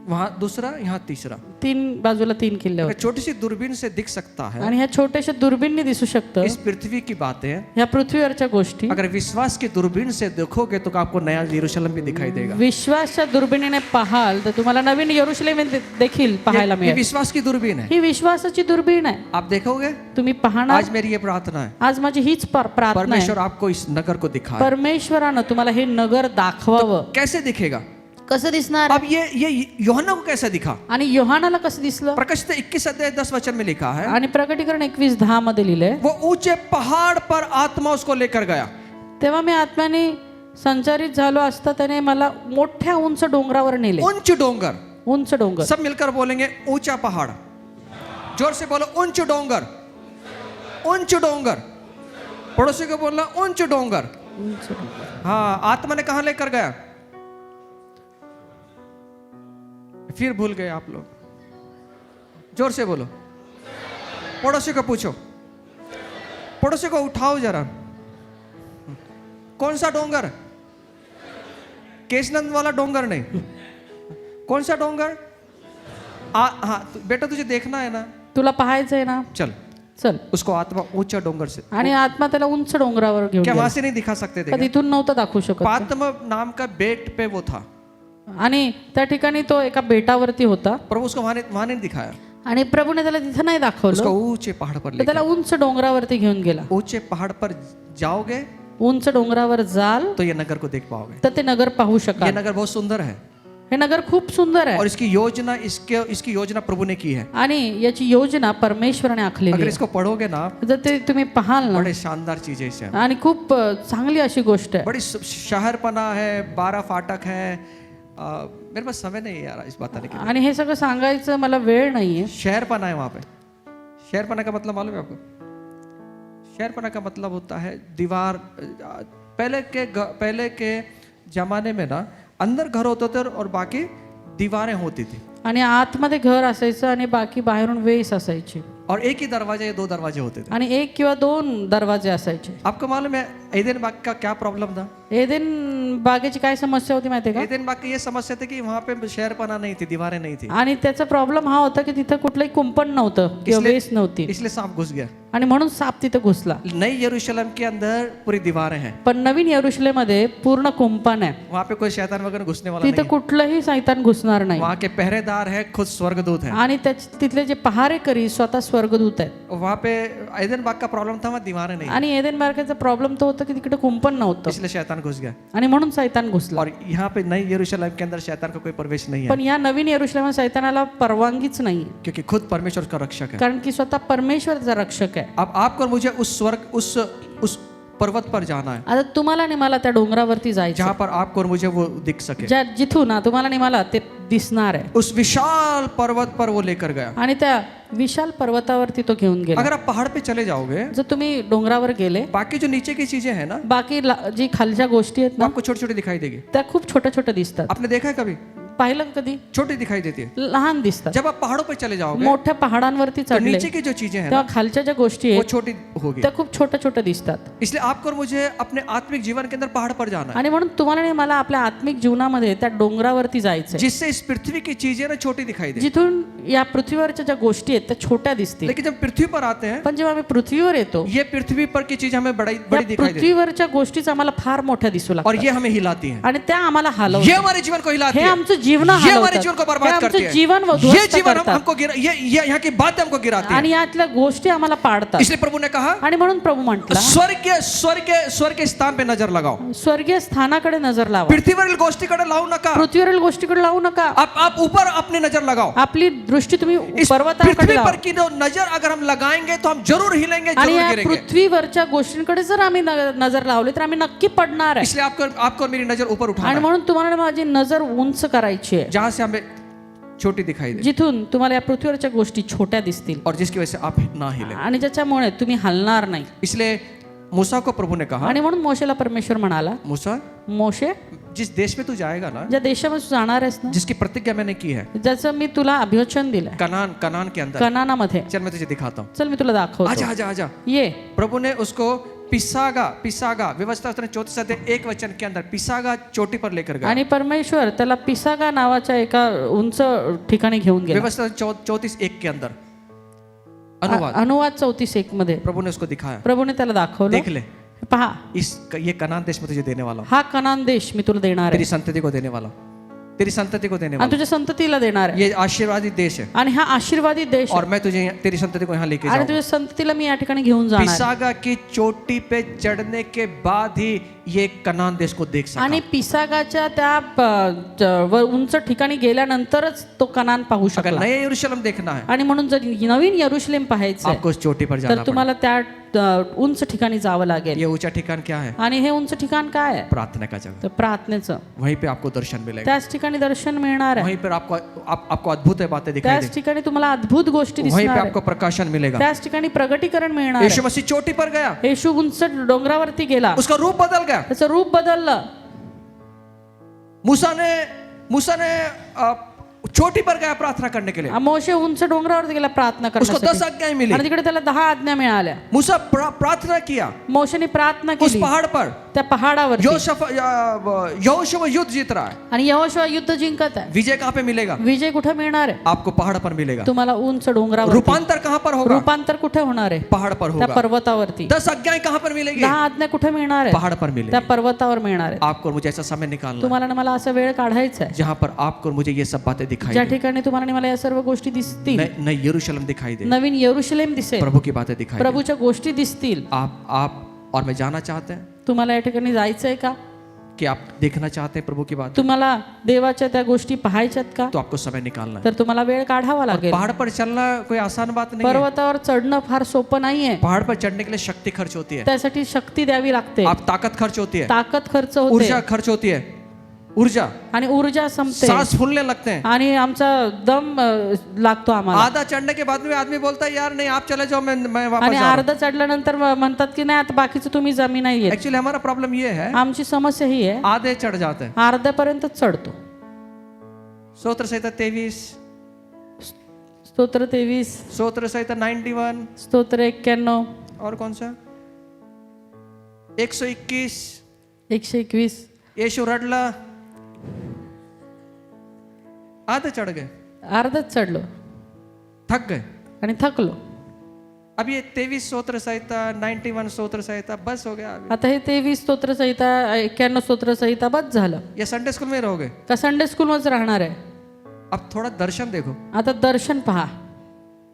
वहां दूसरा, यहाँ तीसरा. 3 बाजूला 3 किल्ले अगर होते. छोटी सी दूरबीन से दिख सकता है आणि ह्या छोट्याशा दुर्बीणनी दिसू शकतं इस पृथ्वी की बातें. ह्या पृथ्वीवरच्या गोष्टी. अगर विश्वास की दूरबीन से देखोगे तो आपको नया यरूशलेम भी दिखाई देगा. विश्वासच्या दुर्बिणीने पाहाल तर तुम्हाला नवीन यरूशलेम देखील पाहायला ये मिळेल. विश्वास की दूरबीन है. ही विश्वासाची दुर्बीण आहे. आप देखोगे. तुम्ही पाहणार. आज मेरी ये प्रार्थना है, आज माझी हीच प्रार्थना आहे, परमेश्वर आपको इस नगर को दिखाए. परमेश्वरानं तुम्हाला हे नगर दाखवावं. कैसे दिखेगा? कसं दिसणार? अब ये यूहन्ना को कैसा दिखा? आणि योहानाला कसं दिसलं? प्रकाशित 21 अध्याय 10 वचन में लिखा है, आणि प्रकटीकरण 21:10 मध्ये लिहिलंय, वो ऊंचे पहाड़ पर आत्मा उसको लेकर गया. तेव्हा मी आत्म्याने संचारित झालो असता त्याने मला मोठ्या उंच डोंगरावर नेले. उंच डोंगर. उंच डोंगर. सब मिलकर बोलेंगे ऊंचा पहाड़. जोर से बोलो उंच डोंगर. उंच डोंगर. पड़ोसी को बोलना उंच डोंगर. उंच डोंगर. हाँ, आत्मा ने कहां लेकर गया? फिर भूल गए आप लोग. जोर से बोलो. पड़ोसी को पूछो, पड़ोसी को उठाओ जरा. कौन सा डोंगर? केशनंद वाला डोंगर नहीं. कौन सा डोंगर? हाँ बेटा, तुझे देखना है ना, तुला पाहायचंय ना, चल. चल. उसको आत्मा ऊंचा डोंगर से. आणि आत्मा त्याला उंच डोंगरावर घेऊन क्या गेला. वहां से नहीं दिखा सकते थे? तिथून नव्हतं दाखवू शकत. पात्म नाम का बेट पे वो था. आणि त्या ठिकाणी तो एका बेटावरती होता. प्रभु उसको वहां नहीं दिखाया. आणि प्रभूने त्याला तिथं नाही उसको दाखवलं, ऊंचे पहाड़ पर तर ले. त्याला उंच डोंगरावरती घेऊन गेला. ऊंचे पहाड़ पर जाओगे उंच डोंगरावर जाल तो ये नगर को देख पाओगे. तर ते नगर पाहू ये शकाल. नगर बहुत सुंदर है. हे नगर खूप सुंदर आहे और इसकी योजना प्रभु ने की है। आणि याची योजना परमेश्वराने आखलेली अगर आहे. इसको पढ़ोगे ना, जर ते तुम्ही पाहाल ना, बड़े शानदार चीजें इससे हैं। आणि खूप चांगली अशी गोष्ट आहे. बड़ी शहरपना है, 12 फाटक है। मेरे पास समय नहीं है यार इस बताने के लिए। आणि हे सगळं सांगायचं मला वेळ नाहीये. शहरपना है वहां पे। शहरपना का मतलब मालूम है आपको? शहरपना का मतलब होता है दीवार। पहले के जमाने में ना अंदर घर होते थे और बाकी दीवारें होती थी, आणि आतमध्ये घर असायचं आणि बाकी बाहेरून वेस असायची, और एक ही दरवाजा या 2 दरवाजे होते थे। आणि 1 किंवा 2 दरवाजे असायचे. आपको मालूम है ईदेन बाग का क्या प्रॉब्लम था? एदेन बागेची काय समस्या होती माहितीये का? ईदेन बाग की ये समस्या थी कि वहां पे शहरपना नहीं थी, दीवारें नहीं थी, आणि त्याचा प्रॉब्लेम हा होता की तिथं कुठलंही कुंपण नव्हतं किंवा वेस नव्हती, इसलिए सांप घुस गया। आणि म्हणून साप तिथं घुसला. नई यरूशलेम के अंदर पूरी दीवारें हैं, पण नवीन यरुशलेममध्ये पूर्ण कुंपण आहे. वहां पे कोई शैतान वगैरह घुसने वाला नहीं तिथं कुठलंही शैतान घुसणार है। नाही. वहां के पहरेदार है खुद स्वर्गदूत है। आणि तिथले जे पहारेकरी स्वतः स्वर्गदूत आहेत. वहां पे ईदेन बाग का प्रॉब्लम था, वहां दीवारें नहीं, आणि एदेन बागेचा प्रॉब्लेम तो होता की तिकडे कुंपण नव्हतं, इसलिए शैतान घुस गया। आणि म्हणून शैतान घुसला. और यहाँ पे नई यरूशलेम के अंदर शैतान का कोई प्रवेश नहीं है, पण या नवीन यरुशलेमात शैतानाला परवानगीच नाही, क्योंकि खुद परमेश्वर का रक्षक है। कारण की स्वतः परमेश्वरचा रक्षक आहे. अब आपको और मुझे उस पर्वत पर जाना है, आता तुम्हाला आणि मला त्या डोंगरावरती जायचं, जहाँ पर आपको और मुझे वो दिख सके। जिथून ना तुम्हाला आणि मला ते दिसणार आहे. उस विशाल पर्वत पर वो लेकर गया। आणि त्या विशाल पर्वतावरती तो घेऊन गेला. अगर आप पहाड़ पे चले जाओगे, जर तुम्ही डोंगरावर गेले, बाकी जो नीचे की चीजें हैं ना, बाकी जी खालच्या गोष्टी आहेत वो ना, आपको छोटी छोटी दिखाई देगी। त्या खूप छोट्या छोट्या दिसतात. आपने देखा है कभी? पाहिलं का कधी? छोटी दिखाई देती है। लहान दिसतात. जब आप पहाड़ों पर चले जाओगे, मोठ्या पहाडांवरती तो चढले नीचे की जो चीजें हैं तेव्हा ना, खालच्या ज्या गोष्टी वो आहेत छोटी होगी। त्या खूप छोट्या छोट्या दिसतात. इसलिए आपको और मुझे अपने आत्मिक जीवन के अंदर पहाड़ पर जाना है, आणि म्हणून तुम्हाला आणि मला आपल्या आत्मिक जीवनामध्ये त्या डोंगरावरती जायचंय, जिससे इस पृथ्वी की चीजें ना छोटी दिखाई दे। जिथून या पृथ्वीवरच्या ज्या गोष्टी आहेत त्या छोट्या दिसतील. लेकिन जब पृथ्वी पर आते हैं, पण जेव्हा आम्ही पृथ्वीवर येतो, ये पृथ्वी पर की चीज हमें बड़ी त्या बड़ी दिखाई देती है, पृथ्वीवरच्या गोष्टीच आम्हाला फार मोठ्या दिसू और लागतात, ये हमें हिलाती हैं। आणि त्या आम्हाला ये हलवतात. हमारे जीवन को हिलाती हे है, आमचं जीवन ये हमारे जीवन को बर्बाद करती है, जीवन ये उद्ध्वस्त जीवन करतात, हमको ये यहाँ की बातें हमको गिराती है। आणि यातल्या गोष्टी आम्हाला पाडतात. इसलिए प्रभु ने कहा, आणि म्हणून प्रभु म्हटला, स्वर्ग के स्थान पे नजर लगाओ, स्वर्गीय स्थानाकडे नजर लावा, पृथ्वीवरील गोष्टीकडे लावू नका। पृथ्वीवरील गोष्टीकडे लावू नका. आप ऊपर अपनी नजर लगाओ। आपली दृष्टी तुम्ही इस पर्वताकडे पृथ्वी लावा. पर की जो नजर अगर हम लगाएंगे तो हम जरूर हिलेंगे, आणि जरूर या गिरेंगे। पृथ्वीवरच्या गोष्टींकडे जर आम्ही नजर लावली तर आम्ही नक्की पडणार आहे. इसलिए आपको और मेरी नजर ऊपर आणि उठाना है, म्हणून तुम्हाला माझी नजर उंच करायची आहे, जहां से हमें छोटी दिखाई दे, जिथून तुम्हाला या पृथ्वीवरच्या गोष्टी छोट्या दिसतील और जिसकी वजह से आप ना हिले। आणि ज्याच्यामुळे तुम्ही हलणार नाही. इसलिए मूसा को प्रभु ने कहा, आणि म्हणून मोशेला परमेश्वर म्हणाला, मूसा मोशे, जिस देश में तू जाएगा ना, ज्या देशामध्ये तू जाणार आहेस ना, जिसकी प्रतिज्ञा मैंने की है, ज्याचं मी तुला अभिवचन दिलंय, कनान के अंदर, कनानामध्ये, चल मैं तुझे दिखाता हूँ। चल मी तुला दाखवतो, आजा आजा आजा। ये. प्रभु ने उसको पिसागा व्यवस्था 34:1 के अंदर पिसागा चोटी पर लेकर गया। आणि परमेश्वर त्याला पिसागा नावाच्या एका उंच ठिकाणी घेऊन गेला. व्यवस्था 34:1 के अंदर अनुवाद अनुवाद 34:1 मध्ये प्रभु ने उसको दिखाया, प्रभूने त्याला दाखवलं, देख ले, पहा, ये कनान देश में तुझे देने वाला हूं, हा कनान देश मी तुला देणार तेरी आहे संतति को देने वाला हूं, तेरी संतति को देने आणि वाला तुझ्या संततीला देणार हूं। आहे. ये आशीर्वादित देश है, आणि हा आशीर्वादित देश और मैं तुझे तेरी संतति को यहाँ लेके आणि जाऊंगा। तुझ्या संततीला मी या ठिकाणी घेऊन जाणार आहे. पिसागा की चोटी पे चढ़ने के बाद ही ये कनान देश को देख सका। आणि पिसागाच्या त्या उंच ठिकाणी गेल्यानंतरच तो कनान पाहू अगर शकला. नया यरूशलेम देखना है, आणि म्हणून जर नवीन यरुशलेम पाहायचं आपको उस चोटी पर जाना तर तुम्हाला त्या उंच ठिकाणी जावं पड़ेगा। लागेल. ये ऊंचा ठिकाण क्या है? आणि हे उंच ठिकाण काय आहे? प्रार्थना का जगह, तर प्रार्थनेचं. वहीं पे आपको दर्शन मिलेगा, त्याच ठिकाणी दर्शन मिळणार आहे. वहीं पर आपको अद्भुत बातें दिखाई त्याच देंगी, ठिकाणी तुम्हाला अद्भुत गोष्टी वहीं दिसणार पे आहे. आपको प्रकाशन मिलेगा। त्याच ठिकाणी प्रगटीकरण मिळणार यीशु आहे. मसीह चोटी पर गया, येशू उंच डोंगरावरती गेला, उसका रूप बदल गया। त्याचं रूप बदललं. मूसा ने चोटी पर गया प्रार्थना करने के लिए, मोशे उंच डोंगरावरती गेला प्रार्थना उसको 10 करण्यासाठी, आज्ञाएं मिली। आणि तिकडे त्याला 10 आज्ञा मिळाल्या. मूसा प्रार्थना किया मोशेने प्रार्थना उस केली पहाड़ पर, त्या पहाडावर, यहोशू युद्ध जीत रहा है। आणि यहोशू युद्ध जिंकत आहे. विजय कहाँ पे मिलेगा? विजय कुठे मिळणार आहे? आपको पहाड़ पर मिलेगा। तुम्हाला उंच डोंगरावर. रूपांतर कहाँ पर होगा? रूपांतर कुठे होणार आहे? पहाड़ पर त्या होगा। पर्वतावरती. 10 आज्ञाएं कहाँ पर मिलेगी? 10 आज्ञा कुठे मिळणार आहे? पहाड़ पर मिलेगी। त्या पर्वतावर मिळणार आहे. आपको और मुझे ऐसा समय निकालना है तुम्हाला आणि मला असा वेळ काढायचा आहे जहाँ पर आपको और मुझे ये सब बातें दिखाई ज्या दें, ठिकाणी तुम्हाला आणि मला या सर्व गोष्टी दिसतील. नई यरूशलेम दिखाई दे, नवीन यरूशलेम दिसेल, प्रभु की बातें दिखाई दें। प्रभूच्या गोष्टी दिसतील. आप और मैं जाना चाहते हैं तुम्हाला या ठिकाणी जायचंय का? कि आप देखना चाहते हैं प्रभु की बात, तुम्हाला देवाच्या त्या गोष्टी पाहायच्यात का, तो आपको समय निकालना है। तर तुम्हाला वेळ काढावा लागेल. पहाड़ पर चलना कोई आसान बात नहीं है। पर्वतावर चढणं फार सोपं नाहीये. पहाड़ पर चढ़ने के लिए शक्ति खर्च होती है, त्यासाठी शक्ती द्यावी लागते, आप ताकत खर्च होती है, ताकद खर्च होते ऊर्जा खर्च होती है, ऊर्जा, आणि ऊर्जा संपते सांस फूलने लगते हैं। आणि आमचा दम लागतो आम्हाला. आधा चढ़ने के बाद में आदमी बोलता है यार नहीं आप चले जाओ, मैं वापस आणि जा रहा हूं। अर्ध चढल्यानंतर म्हणतात की नाही आता बाकीचं तुम्ही जमी नाही येत. एक्चुअली हमारा प्रॉब्लम ये है, आमची समस्या ही आहे, आधे चढ़ जाते हैं। अर्ध्यापर्यंत चढतो. स्तोत्र संहिता 23, स्तोत्र 23, स्तोत्र संहिता 91, स्तोत्र 91, और कौन सा 121, 121. यीशु रडला, आधे चढ़ गए, अर्धच चढलो थक गए। आणि थकलो. अब ये 23 स्तोत्र संहिता 91 स्तोत्र संहिता बस हो गया। अभी आता हे 23 स्तोत्र संहिता 91 स्तोत्र संहिता बस झालं ये संडे स्कूल में रहोगे। का संडे स्कूलमध्येच राहणार आहे. अब थोड़ा दर्शन देखो, आता दर्शन पहा.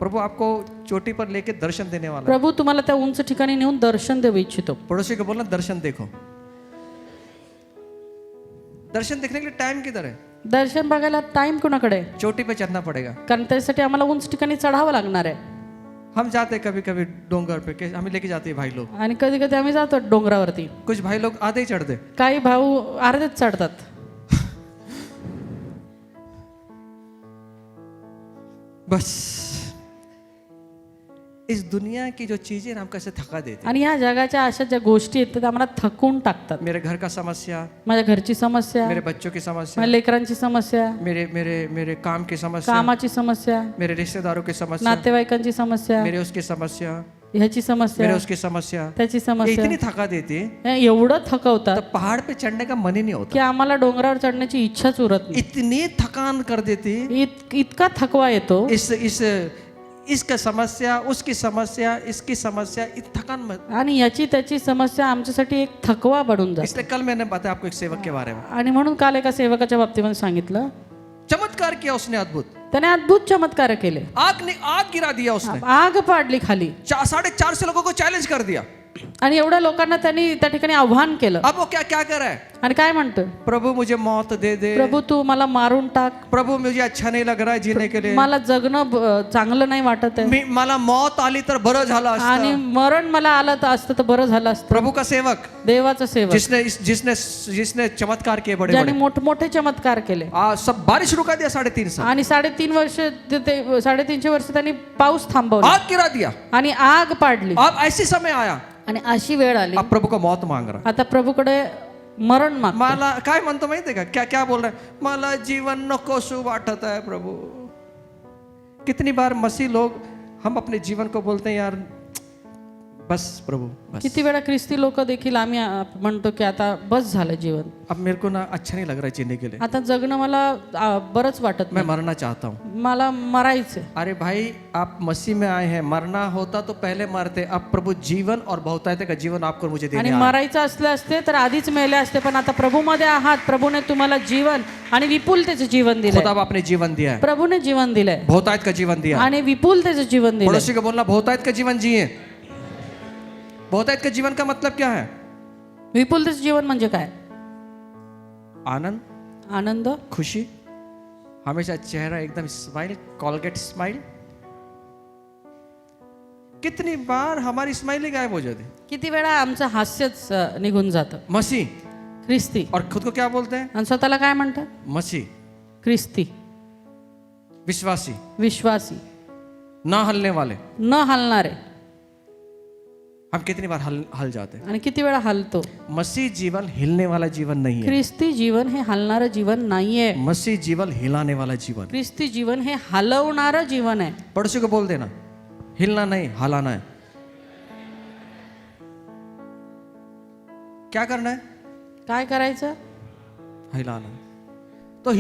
प्रभु आपको चोटी पर लेके दर्शन देने वाला है। प्रभू तुम्हाला त्या उंच ठिकाणी नेऊन दर्शन देऊ इच्छितो. पड़ोसी को बोलना दर्शन देखो। दर्शन देखने के लिए टाइम किधर है? दर्शन बघायला टाइम कोणाकडे आहे? चोटी पे चढ़ना पड़ेगा। कारण त्यासाठी आम्हाला उंच ठिकाणी चढावं लागणार आहे. हम जाते कभी कभी डोंगर पे, हमें लेके जाते हैं भाई लोग। आणि कधी कधी आम्ही जातो डोंगरावरती. कुछ भाई लोग आधे ही चढ़ते, काही भाऊ अर्धेच चढतात. बस इस दुनिया की जो चीजें ना हमको ऐसे थका देती। आणि या जगाच्या अशा ज्या गोष्टी आहेत त्या आम्हाला थकवून टाकतात. मेरे घर का समस्या, माझ्या घरची समस्या, मेरे बच्चों की समस्या, माझ्या लेकरांची समस्या, मेरे मेरे मेरे काम की समस्या, कामाची समस्या, मेरे रिश्तेदारों की समस्या, नातेवाईकांची समस्या, मेरे उसकी समस्या, ह्याची समस्या, मेरे उसकी समस्या, त्याची ये समस्या, इतनी थका देती एवढं थकवतात तो पहाड़ पे चढ़ने का मन ही नहीं होता। की आम्हाला डोंगरावर चढण्याची इच्छाच उरत नाही. इतनी थकान कर देती, इतका थकवा येतो. इसका समस्या, उसकी समस्या, इसकी समस्या, थकान मत। आणि याची त्याची समस्या आमच्यासाठी एक थकवा बनून जाते. इसलिए कल मैंने बताया आपको एक सेवक के बारे में, आणि म्हणून काल एका सेवकाच्या बाबतीमध्ये सांगितलं, चमत्कार किया उसने अद्भुत, त्याने अद्भुत चमत्कार केले. आग गिरा दिया उसने, आग पाडली खाली 450 लोगों को चैलेंज कर दिया। आणि एवढ्या लोकांना त्यांनी त्या ठिकाणी आव्हान केलं. अब वो क्या क्या कर रहा है? आणि काय म्हणतो, प्रभु मुझे मौत दे दे, प्रभू तू मला मारून टाक, प्रभु मुझे अच्छा नहीं लग रहा है जीने के लिए, मला जगणं चांगलं नाही वाटत आहे, मला मौत आली तर बरं झालं असतं। आणि मरण मला आलं तर असतं तर बरं झालं असतं. प्रभु का सेवक, देवाचा सेवक, जिसने चमत्कार किए बड़े ज्याने बड़े, मोठमोठे चमत्कार केले. सब बारिश रुका दिया 3.5 साल, आणि 3.5 वर्ष 3.5 वर्ष त्यांनी पाऊस थांबवला आग गिरा दिया। आणि आग पाडली. अब ऐसी समय आया, आणि अशी वेळ आली, अब प्रभु को मौत मांग रहा। आता प्रभूकडे मरण माग. मला काय म्हणतो माहितीये का, क्या क्या बोल रहा है, मला जीवन नकोसू वाटत है प्रभु। कितनी बार मसीह लोग हम अपने जीवन को बोलते हैं यार बस प्रभु बस, किती वेळा ख्रिस्ती लोक देखील आम्ही म्हणतो की आता बस झालं जीवन, अब मेरे को ना अच्छा नहीं लग रहा है जीने के लिए, आता जगणं मला बरंच वाटत मैं नाही, मरना चाहता हूँ। मला मरायचंय. अरे भाई आप मसीह में आए हैं, मरना होता तो पहले मरते, अब प्रभु जीवन और बहुतायत का जीवन आपको मुझे आणि देने आया। मरायचं असले असते तर आधीच मेले असते, पण आता प्रभूमध्ये आहात. प्रभूने तुम्हाला जीवन आणि विपुलतेचं जीवन दिलंय. खुदा आपने जीवन दिया है, प्रभूने जीवन दिलंय बहुतायत का जीवन दिया है। आणि विपुलतेचं जीवन दिलंय. पड़ोसी को बोलना बहुतायत का जीवन जिए। बहुतायत का जीवन का मतलब क्या है? विपुलतेचं जीवन म्हणजे काय? आनंद, आनंद, खुशी, हमेशा चेहरा एकदम स्माइल, कॉलगेट स्माइल। कितनी बार हमारी स्माइल ही गायब हो जाती। किती वेळा आमचं हास्यच निघून जातं. मसीह ख्रिस्ती, और खुद को क्या बोलते हैं? आणि स्वतःला काय म्हणतात? मसीह, ख्रिस्ती, विश्वासी, विश्वासी, ना हलने वाले। न हलणारे. हम कितनी बार हल जाते हैं। आणि किती वेळा हलतो. मसीह जीवन हिलने वाला जीवन नहीं है, ख्रिस्ती जीवन हे हलणारं जीवन नाहीये. मसीह जीवन हिलाने वाला जीवन। ख्रिस्ती जीवन हे हलवणारं जीवन आहे. पड़ोसी को बोल देना, हिलना नहीं हलाना है। क्या करना है? काय करायचं? हिलाना। तो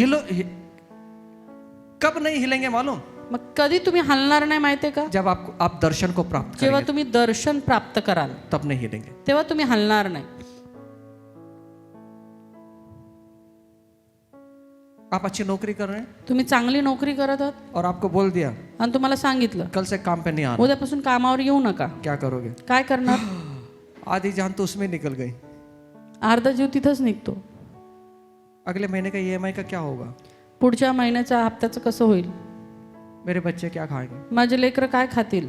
कब नहीं हिलेंगे मालूम? मग कधी तुम्ही हलणार नाही माहितीये का? जब आप दर्शन को प्राप्त जेव्हा करेंगे तुम्ही दर्शन प्राप्त कराल तब नहीं हिलेंगे। तेव्हा तुम्ही हलणार नाही. आप अच्छी नौकरी कर रहे हैं तुम्ही चांगली नोकरी करत आहात और आपको बोल दिया आणि तुम्हाला सांगितलं कल से काम पे नहीं आना, उद्यापासून कामावर येऊ नका. क्या करोगे? काय करणार? आधी जान तो उसमें निकल गई। अर्धा जीव तिथंच निघतो. अगले महीने का EMI का क्या होगा, पुढच्या महिन्याच्या हप्त्याचं कसं होईल, मेरे बच्चे क्या खाएंगे, माझे लेकरं काय खातील.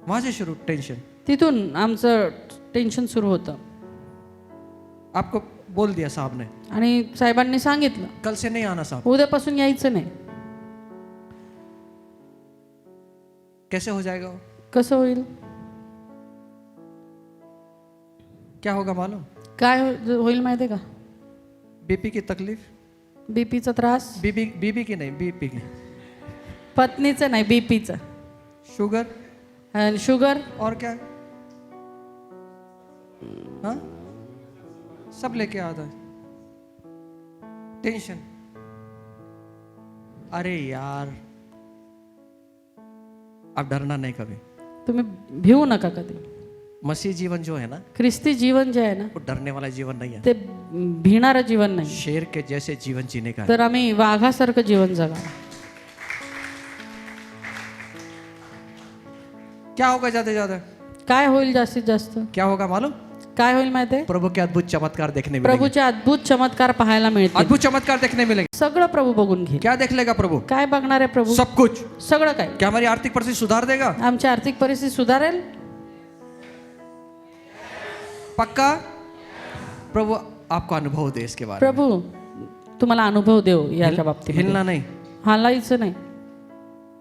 वहां से शुरू टेंशन. तिथून आमचं टेन्शन सुरू होतं. आपको बोल दिया साहब ने, आणि साहेबांनी सांगितलं कल से नहीं आना साहब. उद्यापासून यायचं नाही. कैसे हो जाएगा वो? कसं होईल, क्या होगा मालूम? काय होईल माहिती आहे का, बीपी की तकलीफ, बीपीचा त्रास, बीबी की नहीं, बीपी की, पत्नीचं नाही बीपीचं, शुगर आणि शुगर, और क्या, हाँ सब लेके आता है. टेंशन. अरे यार, अब डरना नहीं कभी. तुम्ही भिवू नका कधी. मसीह जीवन जो है ना, ख्रिस्ती जीवन जे आहे ना वो डरने वाला जीवन नहीं है. ते भिणारं जीवन नाही, शेर के जैसे जीवन जीने का है. तर आम्ही वाघासारखं जीवन जगा. क्या होगा ज्यादा ज्यादा, काय होईल जास्तीत जास्त, क्या होगा मालूम? काय होईल माहिती आहे, प्रभु के अद्भुत चमत्कार देखने मिलेंगे. प्रभूचे अद्भुत चमत्कार पाहायला मिळतील. अद्भुत चमत्कार देखने मिलेंगे. सगळं प्रभू बघून घे. क्या देख लेगा प्रभु? काय बघणार आहे प्रभू, सब कुछ. सगळं काय. क्या हमारी आर्थिक परिस्थिति सुधार देगा? आमची आर्थिक परिस्थिती सुधारेल. पक्का? प्रभु आपको अनुभव दे इसके बारे में. प्रभू तुम्हाला अनुभव देव याच्या बाबतीत. हिलना नहीं. हालायचं नाही.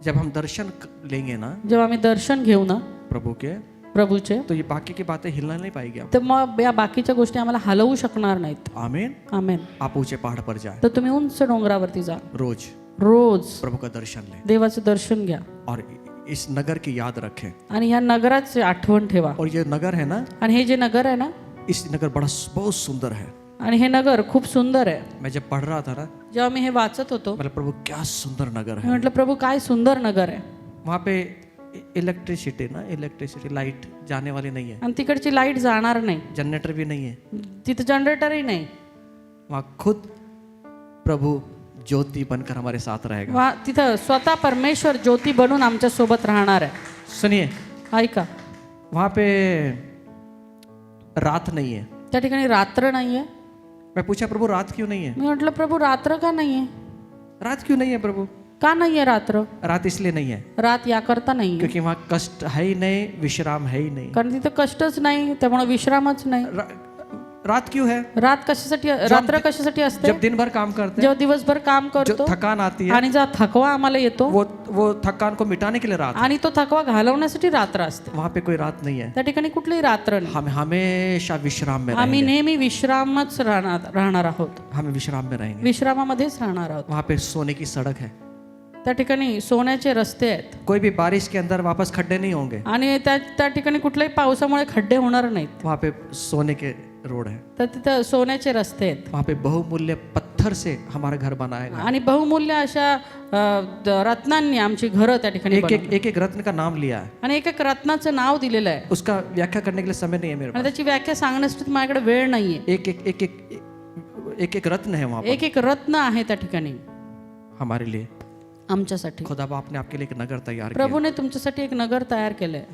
जब हम दर्शन लेंगे ना जेव्हा आम्ही दर्शन घेऊ ना प्रभु के, प्रभूचे, तो ये बाकी की बातें हिलना नहीं पाएगी आप. तर मग या बाकीच्या गोष्टी आम्हाला हलवू शकणार नाहीत. आमीन. आमेन. आप ऊंचे पहाड़ पर जाए, तर तुम्ही उंच डोंगरावरती जा, रोज रोज प्रभु का दर्शन लें देवाचं दर्शन घ्या और इस नगर की याद रखें. आणि ह्या नगराची आठवण ठेवा. और ये नगर है ना, आणि हे जे नगर आहे ना, इस नगर बहुत सुंदर है. आणि हे नगर खूप सुंदर आहे. मैं जब पढ़ रहा था ना, जेव्हा मी हे वाचत होतो मतलब प्रभु क्या सुंदर नगर मी है. म्हटलं प्रभू काय सुंदर नगर आहे. वहाँ पे इलेक्ट्रिसिटी लाइट जाने वाली नहीं है, आणि तिकडची लाईट जाणार नाही, जनरेटर भी नहीं है. तिथं जनरेटरही नाही. वहाँ खुद प्रभु ज्योति बनकर हमारे साथ रहेगा. तिथं स्वतः परमेश्वर ज्योती बनून आमच्या सोबत राहणार आहे. सुनिए, ऐका, वहाँ पे रात नहीं है. त्या ठिकाणी रात्र नाहीये. मैं पूछा प्रभु रात क्यों नहीं है? मी म्हटलं प्रभू रात्र का नाहीये, रात क्यों नहीं है प्रभु? का नाहीये रात्र? रात इसलिए नहीं है रात याकरता नाहीये क्योंकि वहाँ कष्ट है ही नहीं, विश्राम है ही नहीं. कारण तिथं कष्टच नाही, त्यामुळे विश्रामच नाही. रात क्यों है? रात कशासाठी, रात्र कशासाठी असते? जब दिन भर काम करते हैं, जेव्हा दिवसभर काम जो करतो थकान आती है, आणि जेव्हा थकवा आम्हाला येतो, वो थकान को मिटाने के लिए रात. आणि तो थकवा घालवण्यासाठी रात्र असते. वहाँ पे कोई रात नहीं है. त्या ठिकाणी कुठलीही रात्र नाही. हम हमेशा विश्राम में आम्ही रहेंगे. नेहमी विश्रामच राहणार आहोत. हमें विश्राम में रहेंगे. विश्रामामध्येच राहणार आहोत. वहाँ पे सोने की सड़क है. त्या ठिकाणी सोन्याचे रस्ते आहेत. कोई भी बारिश के अंदर वापस खड्डे नहीं होंगे. आणि त्या ठिकाणी कुठल्याही पावसामुळे खड्डे होणार नाहीत. वहाँ पे सोने के रोड है. तर तिथं सोन्याचे रस्ते आहेत. वहाँ पे बहुमूल्य पत्थर से हमारा घर बनाया गया. आणि बहुमूल्य अशा रत्नांनी आमची घरं त्या ठिकाणी बनवली. एक रत्न का नाम लिया है. आणि एक एक रत्नाचं नाव दिलेलं आहे. उसका व्याख्या करने के लिए समय नहीं है मेरे आणि पास. त्याची व्याख्या सांगण्यासाठी माझ्याकडे वेळ नाहीये. एक रत्न है वहाँ पर एक एक रत्न आहे त्या ठिकाणी हमारे लिए. आमच्यासाठी. खुदा बाप ने आपके लिए एक नगर तैयार किया. प्रभूने तुमच्यासाठी एक नगर तयार केलंय.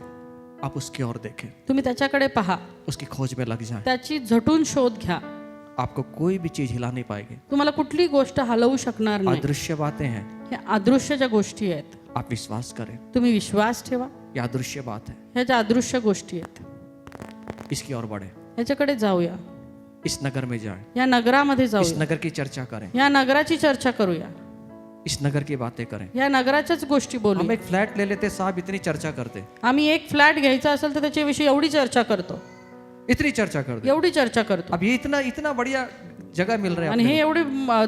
आप उसकी ओर देखें, तुम्ही त्याच्याकडे पहा, उसकी खोज में लग जाएं. त्याची झटून शोध घ्या. आपको कोई भी चीज हिला नहीं पाएगी. तुम्हाला कुठली गोष्ट हलवू शकणार नाही. अदृश्य बातें हैं, हे अदृश्य गोष्टी आहेत. आप विश्वास करें. तुम्ही विश्वास ठेवा. ये अदृश्य बात है. ह्या ज्या अदृश्य गोष्टी आहेत इसकी ओर बढ़े. ह्याच्याकडे जाऊया. इस नगर में जाएं. या नगरामध्ये इस जाऊया. नगर की चर्चा करें. या नगराची चर्चा करूया. इस नगर की बातें करें. या नगराच्याच गोष्टी बोलू. हम एक फ्लैट ले लेते साहब, इतनी चर्चा करते. आम्ही एक फ्लॅट घ्यायचा असेल तर त्याच्याविषयी एवढी चर्चा करतो, इतनी चर्चा करते. एवढी चर्चा करतो. अब ये इतना बढ़िया जगह मिल रहा है आणि हे एवढी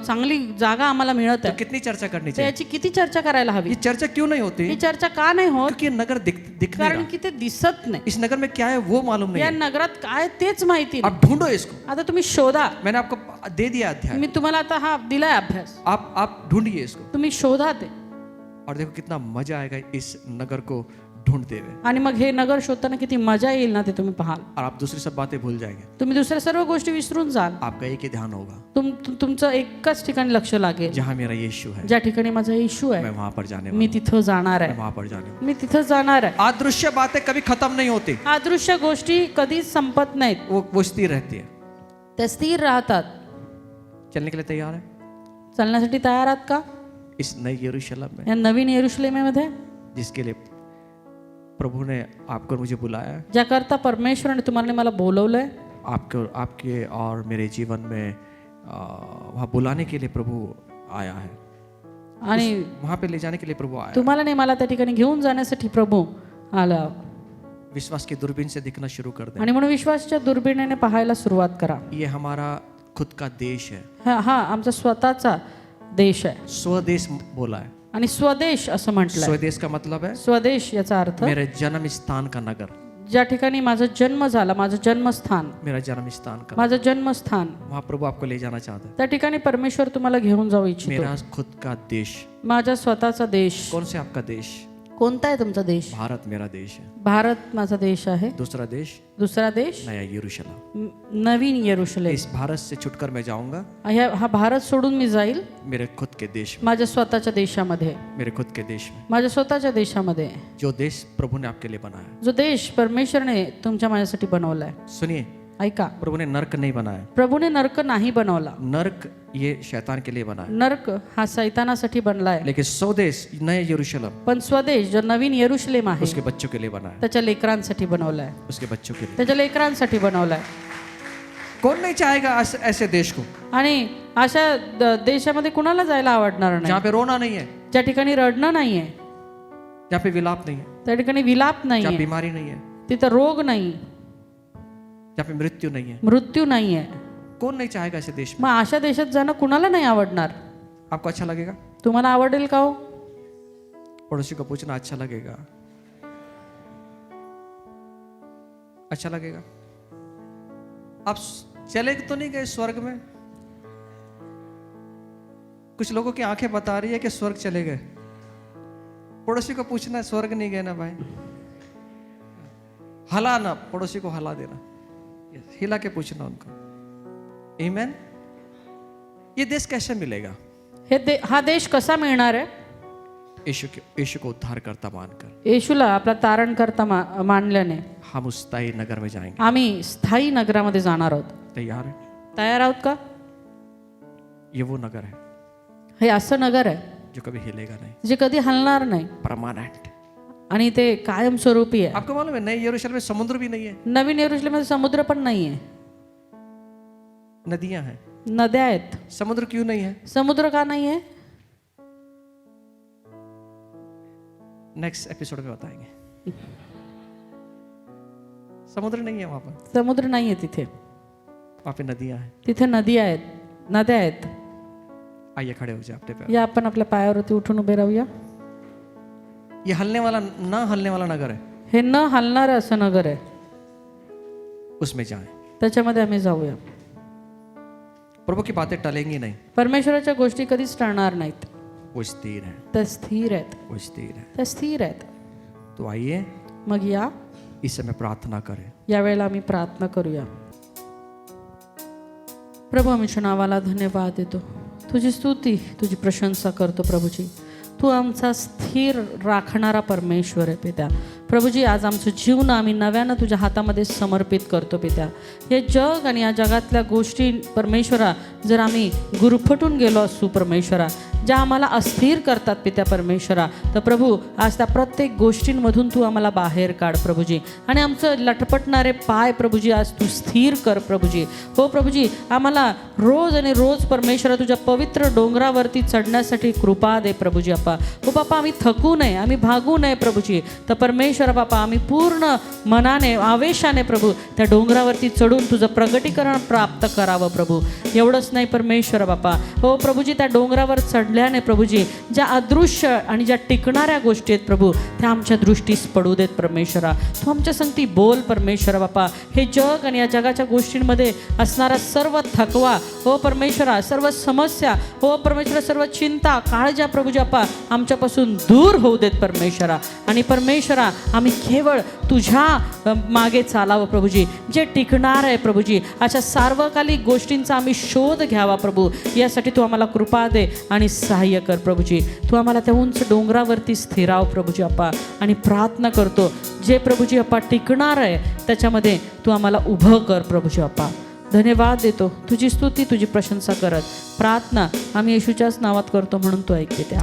चांगली जागा आम्हाला मिळत तो आहे, कितनी चर्चा करनी तर चाहिए. याची किती चर्चा करायला हवी. ये चर्चा क्यों नहीं होती? ही चर्चा का नाही होत? क्योंकि ये नगर दिख नहीं कारण रहा. की ते दिसत नाही. इस नगर में क्या है वो मालूम नहीं या है. नगरात काय तेच माहिती नाही. आप ढूंढो इसको. आता तुम्ही शोधा. मैंने आपको दे दिया अध्याय. मी तुम्हाला आता हा दिलाय अभ्यास, आप ढूंढिए इसको तुम्ही शोधा ते. और देखो कितना मजा आएगा इस नगर को ढूंढते हुए. आणि मग हे नगर शोधताना किती मजा येईल ना ते तुम्ही पाहाल. और आप दूसरी सब बातें भूल जाएंगे. तुम्ही दुसऱ्या सर्व गोष्टी विसरून जाल. आपका एक ही ध्यान होगा, तुमचं एकच ठिकाणी लक्ष लागेल. जहाँ मेरा यीशु है ज्या ठिकाणी माझा येशू मैं आहे वहां पर जाने मी वाला तिथं जाणार हूं. आहे. मैं वहां पर जाने वाला हूं. मी तिथं जाणार आहे. अदृश्य बातें कभी खत्म नहीं होती. अदृश्य गोष्टी कधीच संपत नाहीत, वो स्थिर रहती है. त्या स्थिर राहतात. चलने के लिए तैयार है चालण्यासाठी तयार आहात का इस नई यरूशलेम में, या नवीन यरुशलेमेमध्ये, जिसके लिए प्रभु ने आपको और मुझे बुलाया है? ज्याकरता परमेश्वराने तुम्हाला मला बोलवलंय, आपके और मेरे जीवन में वहाँ बुलाने के लिए प्रभु आया है, आणि वहाँ पे ले जाने के लिए प्रभु आया है। तुम्हाला नाही मला त्या ठिकाणी घेऊन जाण्यासाठी प्रभू आला. विश्वास की दूरबीन से दिखना शुरू कर दें। आणि म्हणून विश्वासाच्या दुर्बिणीने पाहायला सुरुवात करा. ये हमारा खुद का देश है, हा आमचा स्वतःचा देश आहे स्वदेश बोला है। आणि स्वदेश असं म्हटलंय. स्वदेश का मतलब है स्वदेश याचा अर्थ मेरे जन्म स्थान का नगर, ज्या ठिकाणी माझा जन्म झाला, माझं जन्मस्थान, मेरा जन्म स्थान का, माझं जन्मस्थान, वहाँ प्रभु आपको ले जाना चाहता है। त्या ठिकाणी परमेश्वर तुम्हाला घेऊन जाऊ इच्छितो. मेरा खुद का देश, माझा स्वतःचा देश. कौन से आपका देश? कोणता आहे तुमचा देश? भारत मेरा देश है। भारत माझा देश आहे. दूसरा देश दुसरा देश नया यरूशलेम। नवीन यरुशलेम. इस भारत से छुटकर मैं जाऊंगा हा भारत सोडून मी जाईल मेरे खुद के देश में, माझ्या स्वतःच्या देशामध्ये, मेरे खुद के देश में, माझ्या स्वतःच्या देशामध्ये, जो देश प्रभु ने आपके लिए बनाया। जो देश परमेश्वरने तुमच्या माझ्यासाठी बनवलाय. सुनिए, ऐका, प्रभु ने नर्क नहीं बनाया। प्रभूने नरक नाही बनवला. नर्क ये शैतान के लिए बना है, नरक हा सैतानासाठी बनलाय. लेकिन स्वदेश नया यरूशलेम पण स्वदेश जो नवीन यरुशलेम आहे उसके बच्चों के लिए बना है, त्याच्या लेकरांसाठी बनवलाय. उसके बच्चों के लिए। त्याच्या लेकरांसाठी बनवलाय. कौन नहीं चाहेगा ऐसे देश को आणि अशा देशामध्ये कुणाला जायला आवडणार नाही, जहाँ पे रोना नहीं है, ज्या ठिकाणी रडणं नाहीये, जहाँ पे विलाप नहीं है, त्या ठिकाणी विलाप जहाँ नाहीये, बीमारी नहीं है, तिथं रोग नाही, जहाँ पे मृत्यु नहीं है। मृत्यू नाहीये. कौन नहीं चाहेगा ऐसे देश में? मग अशा देशात जाणं कुणाला नाही आवडणार? आपको अच्छा लगेगा? तुम्हाला आवडेल का हो? पड़ोसी को पूछना, अच्छा लगेगा? अच्छा लगेगा? आप चले तो नहीं गए स्वर्ग में? कुछ लोगों की आंखें बता रही है कि स्वर्ग चले गए। पड़ोसी को पूछना, स्वर्ग नहीं गए ना भाई? हला ना, पड़ोसी को हला देना, हिला के पूछना उनको। आमीन। ये देश कैसे मिलेगा? हा देश कसा मिळणार आहे? यीशु को उद्धार करता मानकर, येशूला आपला तारण करता मानल्याने हम उस स्थायी नगर में जाएंगे। आम्ही स्थायी नगरामध्ये जाणार आहोत. तैयार है? तयार आहोत का? ये वो नगर है हे असं नगर आहे जो कभी हिलेगा नहीं, जे कधी हलणार नाही परमानेंट। आणि ते कायमस्वरूपी आहे. आपको मालूम है नए यरूशलेम में समुद्र भी नहीं है, नवीन यरुशलेममध्ये समुद्र पण नाहीये, नदियां हैं। नद्या आहेत. समुद्र क्यों नहीं है? समुद्र का नाहीये? नेक्स्ट एपिसोड में बताएंगे। समुद्र नहीं है वहां पर, समुद्र नाहीये तिथे, वहां पे नदियां हैं। तिथे नदी आहेत, नद्या आहेत. आइए खड़े हो जाए अपने पैर। या आपण आपल्या पायावरती उठून उभे राहूया. ये हलने वाला ना हलने वाला नगर है, हे न हलणारं असं नगर आहे, उसमें जाएं। त्याच्यामध्ये आम्ही जाऊया. प्रभु की बातें टलेंगी नहीं, परमेश्वराच्या गोष्टी कधीच टळणार नाहीत. वो स्थिर है, त्या स्थिर आहेत, वो स्थिर है। त्या स्थिर आहेत. तो आइए मग या इस समय प्रार्थना करें। यावेळेला आम्ही प्रार्थना करूया. प्रभू, आमच्या नावाला धन्यवाद देतो, तुझी स्तुती, तुझी प्रशंसा करतो. प्रभूजी, तू आमचा स्थिर राखणारा परमेश्वर आहे पित्या. प्रभूजी, आज आमचं जीवन आम्ही नव्यानं तुझ्या हातामध्ये समर्पित करतो पित्या. हे जग आणि या जगातल्या गोष्टी परमेश्वरा, जर आम्ही गुरफटून गेलो असू परमेश्वरा, ज्या आम्हाला अस्थिर करतात पित्या परमेश्वरा, तर प्रभू आज त्या प्रत्येक गोष्टींमधून तू आम्हाला बाहेर काढ प्रभूजी. आणि आमचं लटपटणारे पाय प्रभूजी आज तू स्थिर कर प्रभूजी. हो प्रभूजी, आम्हाला रोज आणि रोज परमेश्वरा तुझ्या पवित्र डोंगरावरती चढण्यासाठी कृपा दे प्रभूजी. अप्पा हो बापा, आम्ही थकू नये, आम्ही भागू नये प्रभूजी. तर परमेश्वर बापा, आम्ही पूर्ण मनाने आवेशाने प्रभू त्या डोंगरावरती चढून तुझं प्रगटीकरण प्राप्त करावं प्रभू. एवढंच नाही परमेश्वर बापा, हो प्रभूजी, त्या डोंगरावर चढल्याने प्रभूजी ज्या अदृश्य आणि ज्या टिकणाऱ्या गोष्टी आहेत प्रभू, त्या आमच्या दृष्टीस पडू देत परमेश्वरा. तू आमच्या संगती बोल परमेश्वरा बापा. हे जग आणि या जगाच्या गोष्टींमध्ये असणारा सर्व थकवा हो परमेश्वरा, सर्व समस्या हो परमेश्वरा, सर्व चिंता काळजा प्रभूजी बापा आमच्यापासून दूर होऊ देत परमेश्वरा. आणि परमेश्वरा, आम्ही केवळ तुझ्या मागे चालावं प्रभूजी, जे टिकणार आहे प्रभूजी. अशा सार्वकालिक गोष्टींचा आम्ही शोध घ्यावा प्रभू. यासाठी तू आम्हाला कृपा दे आणि सहाय्य कर प्रभूजी. तू आम्हाला त्या उंच डोंगरावरती स्थिराव प्रभूजी अप्पा. आणि प्रार्थना करतो, जे प्रभूजी अप्पा टिकणार आहे त्याच्यामध्ये तू आम्हाला उभं कर प्रभूजी अप्पा. धन्यवाद देतो, तुझी स्तुती तुझी प्रशंसा करत प्रार्थना आम्ही येशूच्याच नावात करतो म्हणून तू ऐकते त्या.